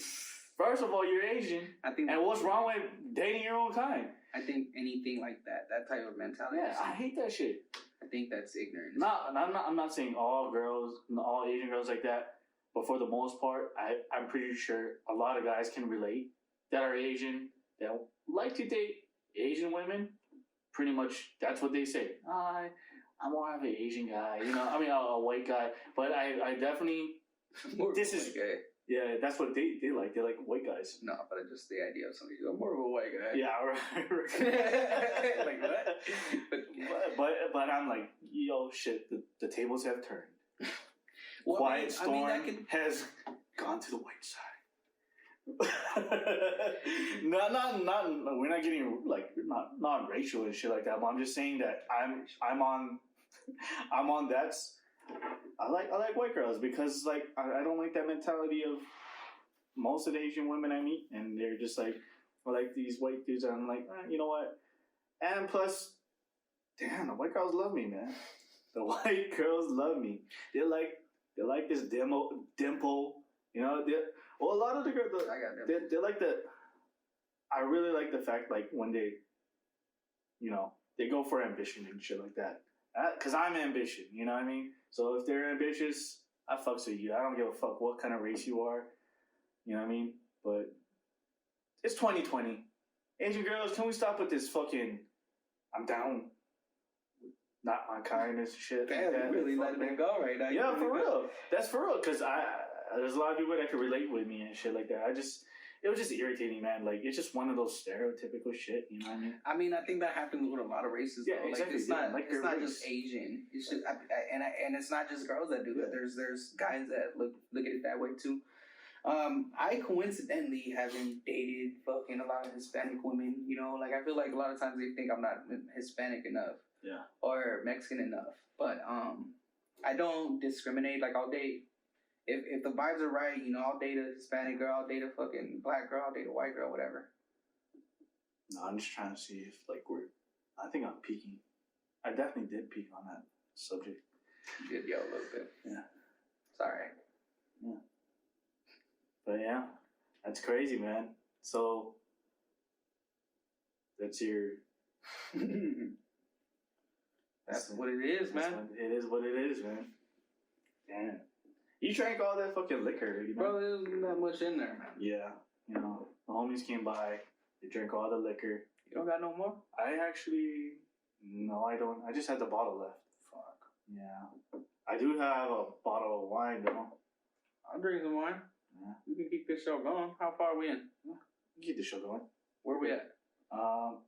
First of all, you're Asian. And what's wrong with dating your own kind? I think anything like that type of mentality. Yeah, I hate that shit. I think that's ignorant. I'm not saying all Asian girls like that. But for the most part, I'm pretty sure a lot of guys can relate that are Asian, that like to date Asian women. Pretty much, that's what they say. I'm more of an Asian guy, you know. I mean, a white guy. But I definitely... Yeah, that's what they like. They like white guys. No, but just the idea of somebody who's more of a white guy. Yeah, right. Like what? But I'm like, yo, shit, the tables have turned. Well, Quiet Storm has gone to the white side. We're not getting like not racial and shit like that. But I'm just saying that I'm on that. I like white girls because like I don't like that mentality of most of the Asian women I meet, and they're just like, I like these white dudes. And I'm like, you know what? And plus, damn, the white girls love me, man. The white girls love me. They like this dimple, you know. A lot of the girls, they like the. I really like the fact like when they, you know, they go for ambition and shit like that. Cause I'm ambitious, you know what I mean. So if they're ambitious, I fucks with you. I don't give a fuck what kind of race you are, you know what I mean. But it's 2020. Asian girls, can we stop with this fucking? I'm down not my kindness and shit. Damn, you really letting it go right now. Yeah, for real. That's for real. Because there's a lot of people that can relate with me and shit like that. It was just irritating, man. Like, it's just one of those stereotypical shit, you know what I mean? I mean, I think that happens with a lot of races. Yeah, though. exactly. Like, it's not just Asian. It's just, and it's not just girls that do it. There's guys that look at it that way too. I coincidentally haven't dated fucking a lot of Hispanic women. You know, like I feel like a lot of times they think I'm not Hispanic enough. Yeah. Or Mexican enough. But I don't discriminate. Like I'll date if the vibes are right, you know, I'll date a Hispanic girl, I'll date a fucking black girl, I'll date a white girl, whatever. No, I'm just trying to see if I think I'm peaking. I definitely did peak on that subject. You did yell a little bit. Yeah. Sorry. Yeah. But yeah, that's crazy, man. So that's your That's what it is, man. It is what it is, man. Damn. You drank all that fucking liquor already, man. Bro, there wasn't that much in there, man. Yeah. You know, the homies came by. They drank all the liquor. You don't got no more? No, I don't. I just had the bottle left. Fuck. Yeah. I do have a bottle of wine, though. I'll drink some wine. Yeah. We can keep this show going. How far are we in? Keep the show going. Where we at? Not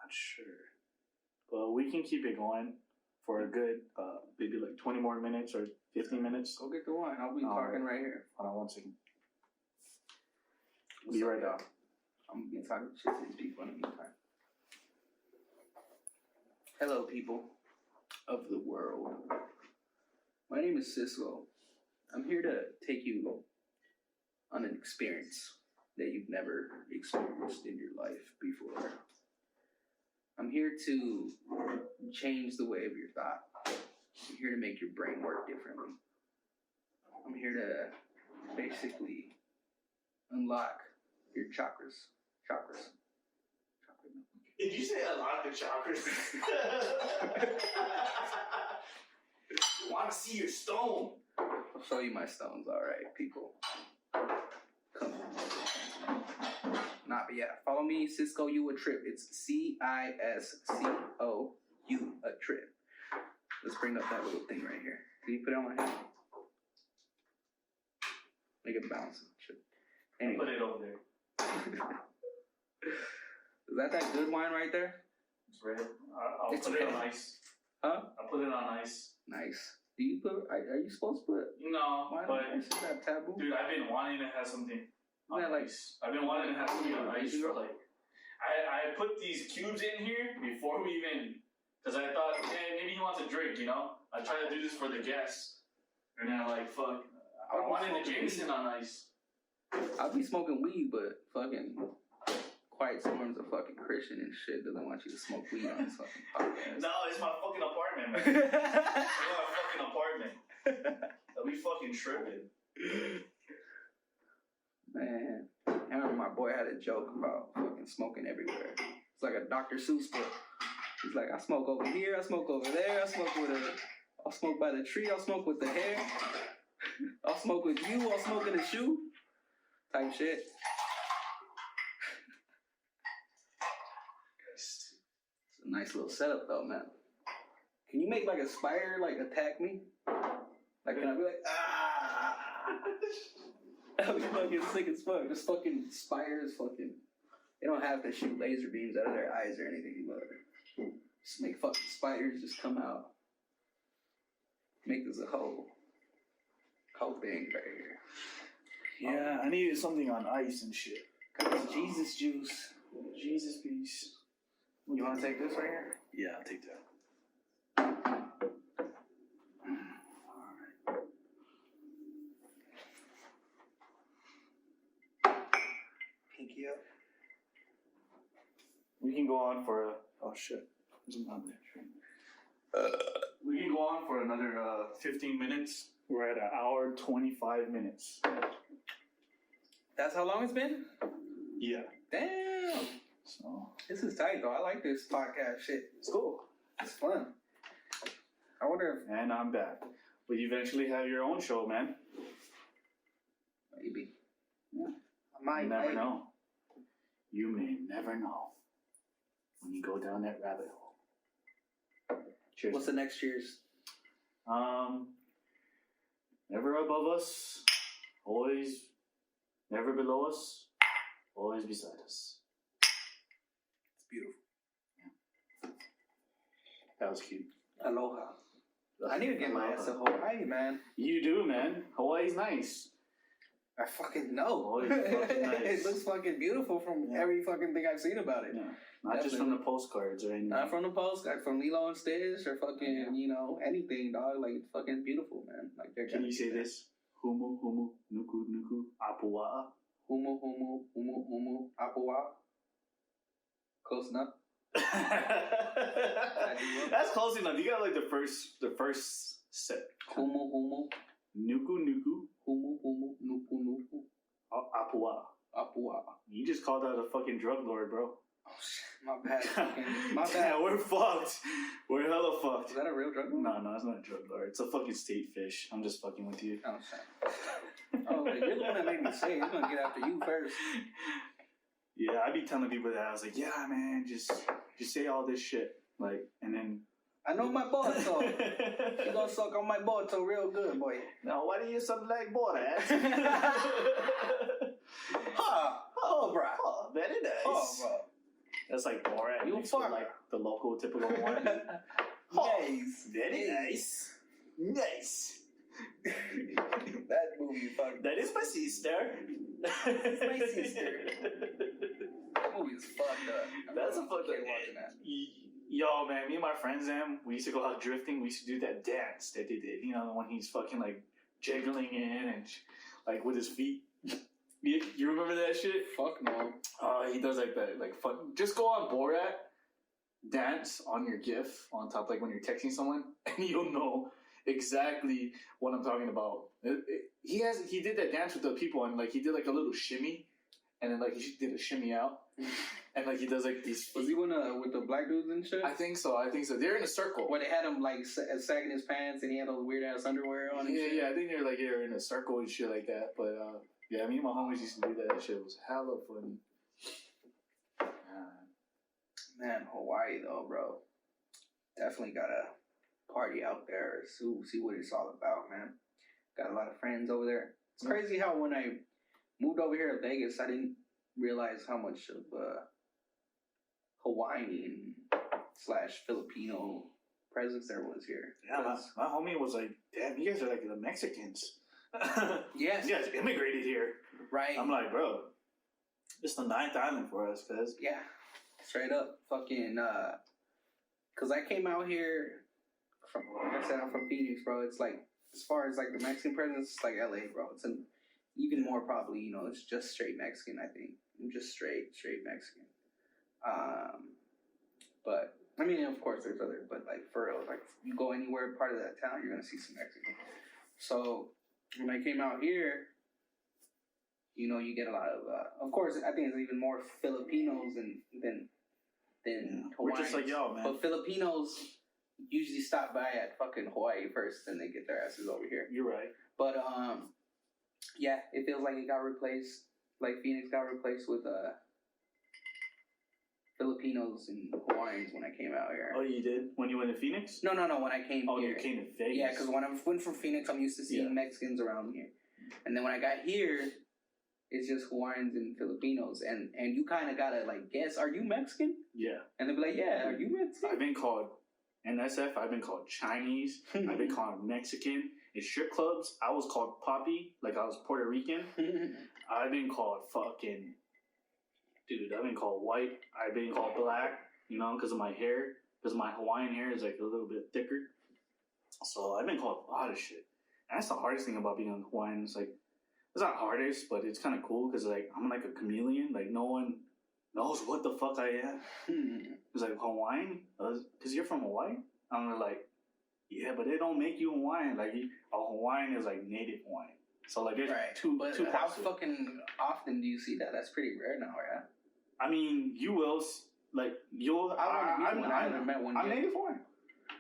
sure. But we can keep it going for a good, maybe like 20 more minutes or 15 minutes. Go get the wine. I'll be talking right here. Hold on 1 second. What's Be up, right y'all? back. I'm gonna be talking shit to these people in the meantime. Hello, people of the world. My name is Cisco. I'm here to take you on an experience that you've never experienced in your life before. I'm here to change the way of your thought. I'm here to make your brain work differently. I'm here to basically unlock your chakras. Did you say unlock the chakras? Want to see your stone? I'll show you my stones, alright, people. Come on. Nah, but yeah, follow me, Ciscouatrip. It's Ciscouatrip. Let's bring up that little thing right here. Can you put it on my head? Make it bounce. Anyway. Put it over there. Is that good wine right there? It's red. I'll put it on ice. Huh? I'll put it on ice. Nice. Do you put? Are you supposed to put? No, Wine but on ice? Is that taboo? dude, I've been wanting to have something on Yeah, like- ice. I've been wanting to have something on ice for like. I put these cubes in here before we even, because I thought, hey, maybe he wants a drink, you know. I try to do this for the guests, and then fuck. I wanted the Jameson on ice. I'll be smoking weed, but fucking Quiet Storm's a fucking Christian and shit. Doesn't want you to smoke weed on his fucking podcast. No, it's my fucking apartment, man. It's my fucking apartment. I'll be fucking tripping. Man, I remember my boy had a joke about fucking smoking everywhere. It's like a Dr. Seuss book. He's like, I smoke over here, I smoke over there, I'll smoke by the tree, I'll smoke with the hair, I'll smoke with you, I'll smoke in the shoe. Type shit. It's a nice little setup though, man. Can you make like a spider like attack me? Like can I be like, ah? I'll be fucking sick as fuck. Just fucking spiders fucking. They don't have to shoot laser beams out of their eyes or anything, but just make fucking spiders just come out. Make this a whole thing right here. Yeah, I needed something on ice and shit. Got some Jesus juice. Jesus piece. You want to take this right here? Yeah, I'll take that. Pinky up. We can go on for a... Oh, shit. There's a mom there. We can go on for another 15 minutes. We're at 1 hour, 25 minutes. That's how long it's been? Yeah. Damn. So... This is tight, though. I like this podcast shit. It's cool. It's fun. I wonder if... And I'm back. Will you eventually have your own show, man? Maybe. Yeah. I might. You never know. You may never know when you go down that rabbit hole. Cheers. What's the next cheers? Never above us, always, never below us, always beside us. It's beautiful. That was cute. Aloha. I need to get my ass to Hawaii, man. You do, man. Hawaii's nice. I fucking know. Hawaii's fucking nice. It looks fucking beautiful from every fucking thing I've seen about it. Yeah. Not just from the postcards or anything. Not from the postcard, from Lilo and Stitch or fucking, anything, dog. Like, it's fucking beautiful, man. Like, they're Can you say this? Humu, humu, nuku, nuku, apua. Humu, humu, humu, humu, apua. Close enough. That's close enough. You got like the first set. Humu, humu. Nuku, nuku. Humu, humu, nuku, nuku. Apua. Apua. You just called out a fucking drug lord, bro. Oh shit, my bad. My bad. Yeah, we're fucked. We're hella fucked. Is that a real drug lord? No, it's not a drug lord. It's a fucking state fish. I'm just fucking with you. Oh shit. Oh, you're the one that made me say it. I'm gonna get after you first. Yeah, I be telling people that. I was like, yeah, man, just say all this shit. Like, and then... I know my boy, so you gonna suck on my boy, so real good, boy. Now, why do you something like boy, ass? Oh, bro. Oh, very nice. Oh, bro. That's like Borat. You mixed with, fucker. like the local typical one. Nice. Very nice. Nice. That movie fucked. That is my sister. That's my sister. That movie's fucked up. That's a fucked up. Watching that. Yo, man, me and my friends, we used to go out drifting. We used to do that dance that they did. You know, the one he's fucking like jiggling in and like with his feet. You remember that shit? Fuck no. He does like that, like fun. Just go on Borat, dance on your GIF on top, like when you're texting someone, and you'll know exactly what I'm talking about. He did that dance with the people, and like he did like a little shimmy, and then like he did a shimmy out, and like he does like these. Was he with the black dudes and shit? I think so. They're in a circle where they had him like sagging his pants, and he had those weird ass underwear on. Yeah. I think they're in a circle and shit like that, but. Yeah, me and my homies used to do that. That shit was hella funny. Man, Hawaii though, bro. Definitely gotta party out there. See what it's all about, man. Got a lot of friends over there. It's crazy how when I moved over here to Vegas, I didn't realize how much of Hawaiian / Filipino presence there was here. Yeah, my homie was like, damn, you guys are like the Mexicans. Yes. You guys immigrated here. Right. I'm like, bro, it's the 9th island for us, cuz. Yeah. Straight up. Fucking, cause I came out here like I said, I'm from Phoenix, bro. It's like, as far as like the Mexican presence, it's like LA, bro. It's even more probably, it's just straight Mexican, I think. Just straight Mexican. But, I mean, of course there's other, but like for real, like you go anywhere part of that town, you're gonna see some Mexican. So, when I came out here, you get a lot of course, I think it's even more Filipinos than Hawaiians. We're just like y'all, man. But Filipinos usually stop by at fucking Hawaii first, and they get their asses over here. You're right. But, yeah, it feels like it got replaced, like Phoenix got replaced with, Filipinos and Hawaiians when I came out here. Oh, you did? When you went to Phoenix? No, when I came here. Oh, you came to Vegas? Yeah, because when I went from Phoenix, I'm used to seeing Mexicans around here. And then when I got here, it's just Hawaiians and Filipinos. And you kind of got to, like, guess, are you Mexican? Yeah. And they'll be like, yeah, are you Mexican? I've been called NSF. I've been called Chinese. I've been called Mexican. In strip clubs, I was called Poppy, like I was Puerto Rican. I've been called fucking... Dude, I've been called white. I've been called black, because of my hair. Because my Hawaiian hair is like a little bit thicker. So I've been called a lot of shit. And that's the hardest thing about being Hawaiian. It's like, it's not hardest, but it's kind of cool because like I'm like a chameleon. Like no one knows what the fuck I am. It's like Hawaiian? Because you're from Hawaii? I'm like, yeah, but they don't make you Hawaiian. Like a Hawaiian is like native Hawaiian. So like there's two how fucking often do you see that? That's pretty rare now, right? I mean, you will you'll. I haven't met one. I'm native Hawaiian.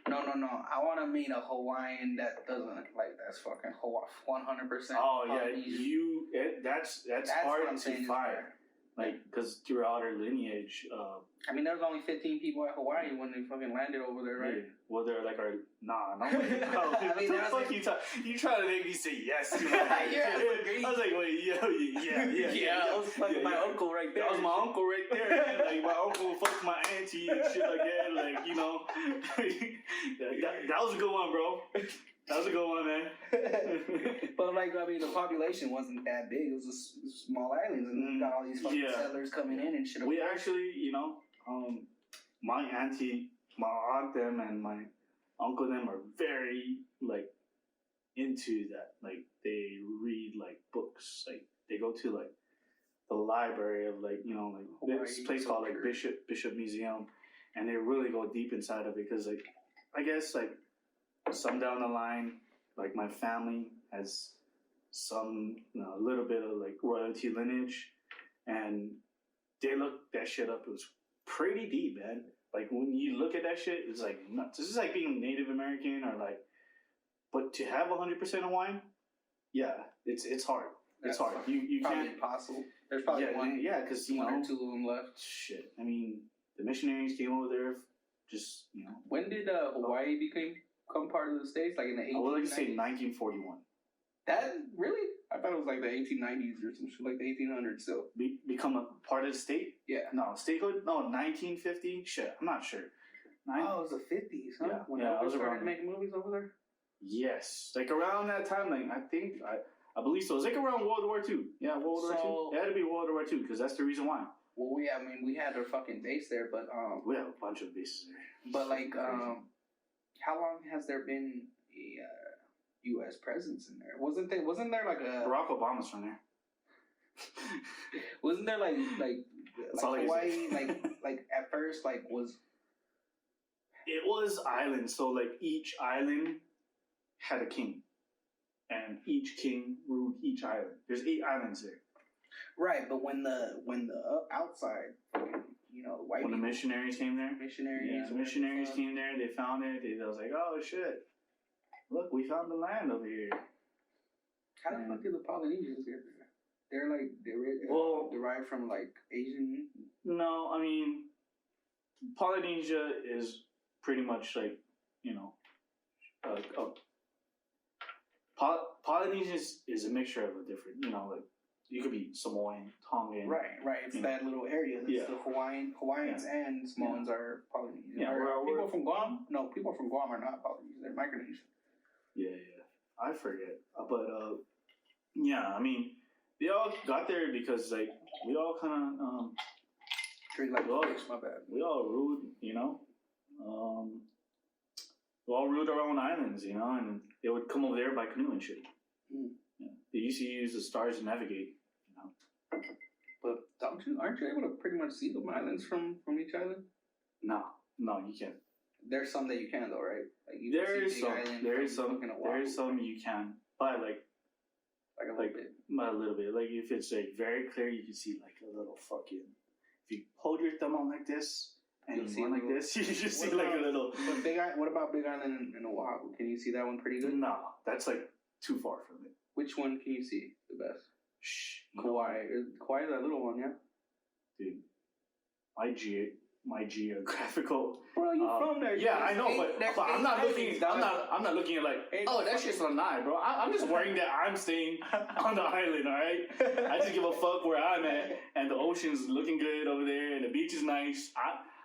No. I want to meet a Hawaiian that doesn't like that's fucking 100%. Oh yeah, that's hard to find. Like, because throughout our lineage, I mean, there was only 15 people at Hawaii when they fucking landed over there, right? Yeah. Well, they're like our no. I mean, what the fuck you trying to make me say yes to? I was like, wait, yeah. That was fucking my uncle right there. That was my uncle right there. Man. Like my uncle fucked my auntie and shit like that. Like you know, that was a good one, bro. That was a good one, man. But like, I mean, the population wasn't that big. It was just small islands, and we got all these fucking settlers coming in and shit. We actually, you know, my auntie, my aunt them, and my uncle them are very like into that. Like they read like books. Like they go to like the library of like you know like this place called like Bishop Museum, and they really go deep inside of it because like I guess like. Some down the line, like my family has some, you know, a little bit of like royalty lineage, and they looked that shit up. It was pretty deep, man. Like when you look at that shit, it's like nuts. This is like being Native American or like, but to have 100% Hawaiian, yeah, it's hard. It's hard. You probably can't. Impossible. There's probably because you know, 1 or 2 of them left. Shit. I mean, the missionaries came over there, just you know. When did Hawaii become part of the States? Like in the 1890s? I would like to say 1941. That really? I thought it was like the 1890s or some shit, like the 1800s still. Become a part of the state? Yeah. No, statehood? No, 1950? Shit, I'm not sure. Oh, it was the 50s, huh? Yeah, when I was started around making movies over there? Yes. Like around that time, like I believe so. It was like around World War II. Yeah, World War II. It had to be World War II because that's the reason why. Well, we had our fucking base there, but we have a bunch of bases there. But like how long has there been a U.S. presence in there? Wasn't there like a Barack Obama's from there? Wasn't there like Hawaii like at first like was? It was islands, so like each island had a king, and each king ruled each island. There's 8 islands there. Right, but when the outside, you know, the white when people, the missionaries came there, the missionaries came there. They found it. They was like, oh shit, look, we found the land over here. How the fuck did the Polynesians get there? They're like derived from like Asian. No, I mean Polynesia is pretty much like you know, Polynesia is a mixture of a different, you know, like you could be Samoan, Tongan. Right. It's that little area. That's the Hawaiians and Samoans are Polynesian. Yeah, people from Guam? No, people from Guam are not Polynesian. They're Micronesian. Yeah. I forget, but yeah, I mean, they all got there because like we all kind of drink like fish. My bad. We all ruled, you know. We all ruled our own islands, you know, and they would come over there by canoe and shit. Yeah. They used to use the stars to navigate, you know. But aren't you able to pretty much see the islands from each island? No, you can't. There's some that you can though, right? Like there is some you can, but like a little bit. A little bit. Like if it's like very clear, you can see like a little fucking. If you hold your thumb out like this and you like this, you just see like a little. What about Big Island in Oahu? Can you see that one pretty good? No, that's like too far from it. Which one can you see the best? Kauai. Kauai is that little one, yeah. Dude, my geographical. Bro, you from there? Yeah, I know, but I'm not looking. I'm not looking at like. Oh, that shit's on Lanai, bro. I'm just worrying that I'm staying on the island. All right. I just give a fuck where I'm at, and the ocean's looking good over there, and the beach is nice.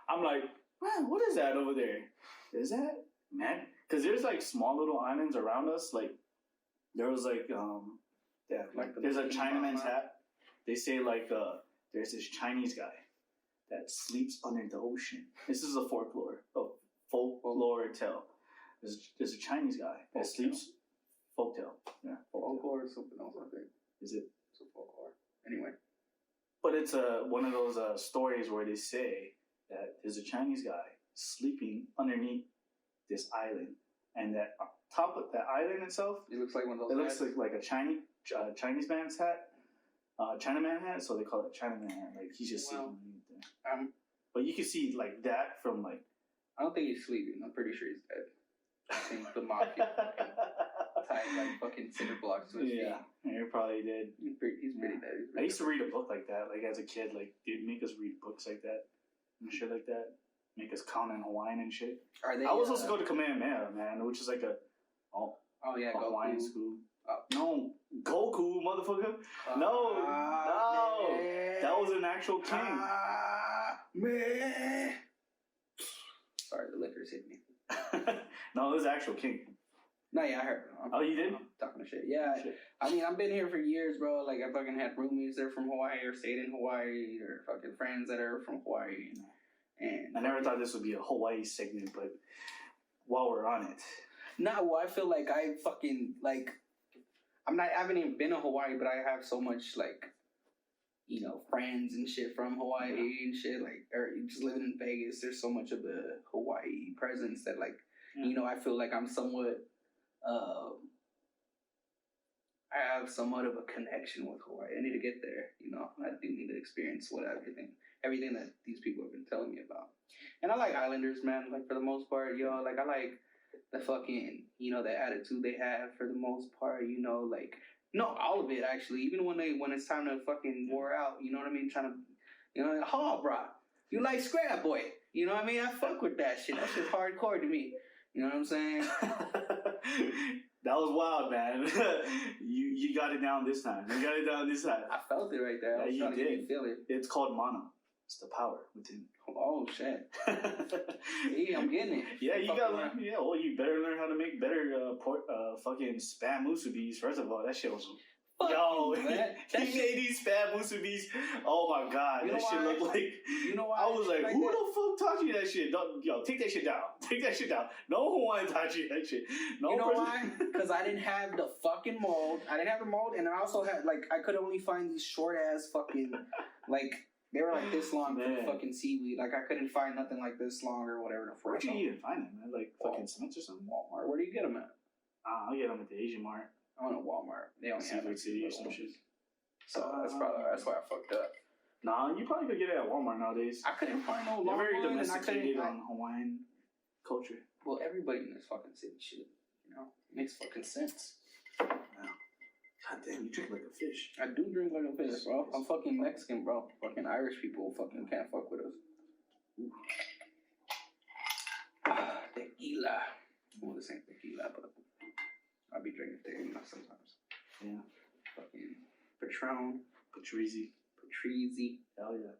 I'm like, man, what is that over there? Is that man? Because there's like small little islands around us. Like there was like there's a Chinaman's hat. They say like there's this Chinese guy that sleeps under the ocean. This is a folklore tale. There's a Chinese guy that sleeps. Folktale. Yeah. Folklore is something else, I think. Is it? It's a folklore. Anyway. But it's one of those stories where they say that there's a Chinese guy sleeping underneath this island, and that top of that island itself, it looks like one of those. It looks like a Chinese man's hat, Chinaman hat. So they call it Chinaman hat. Like he's just sleeping underneath there. But you can see like that from like. I don't think he's sleeping. I'm pretty sure he's dead. I think the mafia tied like fucking cinder blocks to his feet. Yeah, he probably did. He's pretty dead. used to read a book like that, like as a kid. Like they'd make us read books like that and shit like that. Make us count in Hawaiian and shit. Are they? I was supposed to go to Kamehameha, man, which is like a Hawaiian Goku. school. No, Goku, motherfucker. No. Man. That was an actual king. Man. Sorry, the liquor's hit me. No, it was actual king. No, yeah, I heard. Oh, you did? I'm talking shit. Yeah, Shit. I mean, I've been here for years, bro. Like, I fucking had roomies that are from Hawaii or stayed in Hawaii or fucking friends that are from Hawaii. And I never thought this would be a Hawaii segment, but while we're on it. well, I feel like I fucking, like, I haven't even been to Hawaii, but I have so much, like, you know, friends and shit from Hawaii and shit, like, or just living in Vegas, there's so much of a Hawaii presence that, like, you know, I feel like I'm somewhat, I have somewhat of a connection with Hawaii. I need to get there, you know. I do need to experience everything that these people have been telling me about. And I like Islanders, man, like, for the most part, yo, like, I like the fucking, you know, the attitude they have for the most part, you know, like, no, all of it, actually, even when it's time to fucking war out, you know what I mean, trying to, you know, bro, you like Scrap Boy, you know what I mean, I fuck with that shit hardcore to me, you know what I'm saying? That was wild, man. you got it down this time. I felt it right there. Yeah, you did. Feel it. It's called mana. It's the power within. Oh shit! Yeah, I'm getting it. Yeah, you gotta learn. Yeah, well, you better learn how to make better fucking spam musubis. First of all, that shit was. Yo, he made these spam musubis. Oh my god, you know that shit looked like. You know why? I was like, who the fuck taught you that shit? Yo, take that shit down. Take that shit down. No Hawaiian taught you that shit. No. You know why? Because I didn't have the fucking mold. I didn't have the mold, and I also had, like, I could only find these short ass fucking, like, they were like this long for fucking seaweed. Like, I couldn't find nothing like this long or whatever. Where'd you even find them, man? Like fucking Smiths or something? Walmart. Where do you get them at? I'll get them at the Asian Mart. I don't know, Walmart. They only have Seafood City or some shit. So that's why I fucked up. Nah, you probably could get it at Walmart nowadays. I couldn't find no long. They're very one, domesticated on Hawaiian culture. Well, everybody in this fucking city shit, you know, makes fucking sense. Wow. God damn, you drink like a fish. I do drink like a fish, bro. I'm fucking Mexican, bro. Fucking Irish people fucking can't fuck with us. Tequila. Well, this ain't tequila, but I'll be drinking tequila sometimes. Yeah. Fucking Patron. Patrizi. Hell yeah.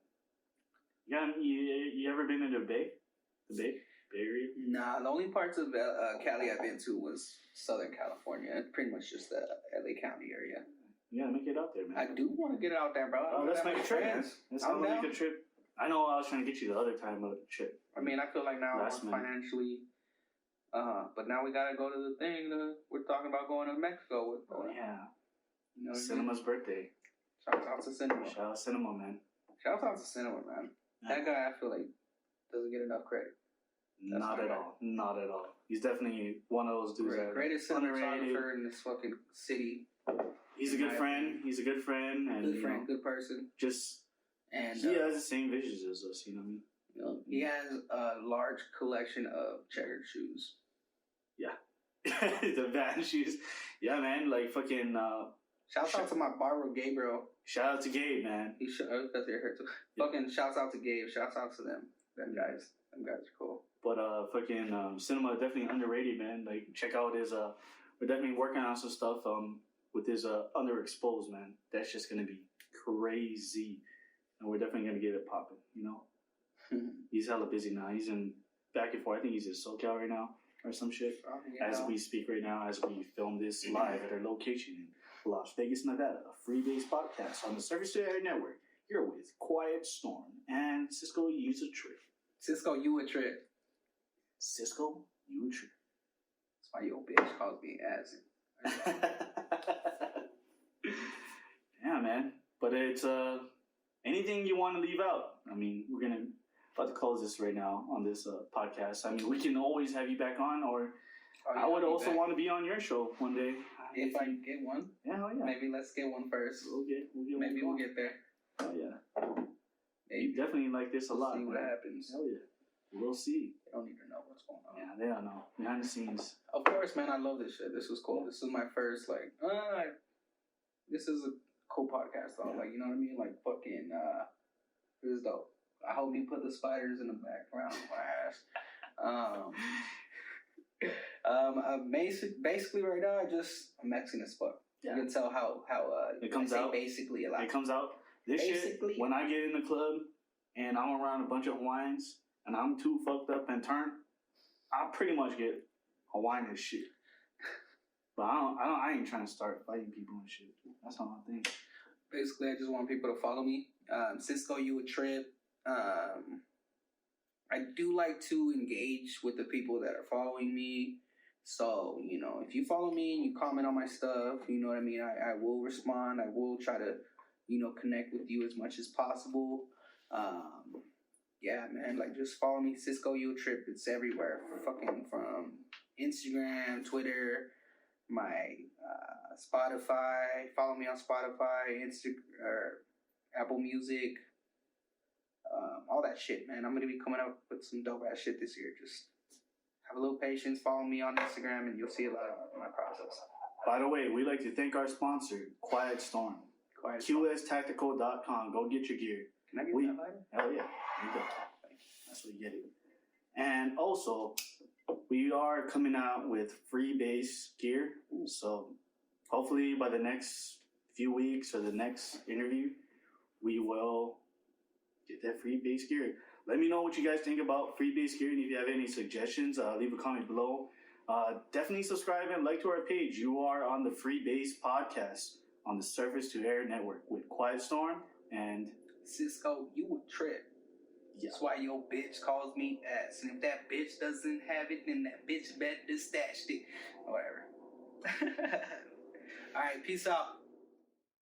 You ever been to the Bay? The Bay Area? Nah, the only parts of Cali I've been to was Southern California. Pretty much just the LA County area. You gotta make it out there, man. I do want to get out there, bro. Let's make a trip, man. Let's make a trip. I know I was trying to get you the other time of the trip. I mean, I feel like now Last we're minute. financially, but now we gotta go to the thing. We're talking about going to Mexico with. Yeah. You know, Cinema's birthday. Shout out to Cinema. Shout out Cinema, man. Shout out to Cinema, man. That guy, I feel like, doesn't get enough credit. Not at all. Not at all. He's definitely one of those dudes. The greatest cinematographer in this fucking city. He's a good friend. He's a good friend. And, good friend, good person. Just, and he has the same visions as us, you know what I mean? You know, he has a large collection of checkered shoes. Yeah. The band shoes. Yeah, man. Like fucking... Shouts out to my barber, Gabriel. Shout out to Gabe, man. He should, because they're here too. Yeah. Fucking shouts out to Gabe. Shouts out to them. Them guys are cool. But fucking Cinema definitely underrated, man. Like check out his we're definitely working on some stuff with his underexposed, man. That's just gonna be crazy, and we're definitely gonna get it popping. You know, he's hella busy now. He's in back and forth. I think he's in SoCal right now or some shit. As we speak right now, as we film this live at our location in Las Vegas, Nevada, a Freebase Podcast on the Surface Air Network. Here with Quiet Storm and Ciscouatrip. Ciscouatrip. Ciscouatrip. That's why your bitch calls me ass. Yeah, man. But it's anything you want to leave out. I mean, we're about to close this right now on this podcast. I mean, we can always have you back on, or I would also want to be on your show one day. If I can get one. Yeah, hell yeah. Maybe let's get one first. Maybe we'll get there. Oh yeah. Maybe. You definitely like this a lot. See what happens. Hell yeah. We'll see. They don't even know what's going on. Yeah, they don't know. Behind the scenes. Of course, man. I love this shit. This was cool. This is my first, like, this is a cool podcast though. Like, you know what I mean? Like, fucking, this is dope. I hope you put the spiders in the background of my ass. Basically right now, I'm Mexican as fuck. Yeah. You can tell how it comes out. Basically a lot. It comes out. This basically, shit, when I get in the club and I'm around a bunch of Hawaiians and I'm too fucked up and turned, I pretty much get Hawaiian as shit. But I ain't trying to start fighting people and shit. That's not my thing. Basically, I just want people to follow me. Ciscouatrip. I do like to engage with the people that are following me. So, you know, if you follow me and you comment on my stuff, you know what I mean? I will respond. I will try to, you know, connect with you as much as possible. Yeah, man, like just follow me, Ciscouatrip. It's everywhere. Fucking from Instagram, Twitter, my Spotify. Follow me on Spotify, Apple Music. All that shit, man. I'm gonna be coming up with some dope ass shit this year. Just have a little patience. Follow me on Instagram, and you'll see a lot of my process. By the way, we'd like to thank our sponsor, Quiet Storm. QSTactical.com. Go get your gear. Can I get that lighter? Hell yeah. There you go. That's what you get it. And also, we are coming out with Freebase gear. So hopefully by the next few weeks or the next interview, we will get that Freebase gear. Let me know what you guys think about Freebase gear, and if you have any suggestions, leave a comment below. Definitely subscribe and like to our page. You are on the Freebase Podcast on the Surface to Air Network with Quiet Storm and Cisco. You would trip. Yeah. That's why your bitch calls me ass, and if that bitch doesn't have it, then that bitch better stashed it, or whatever. All right, peace out.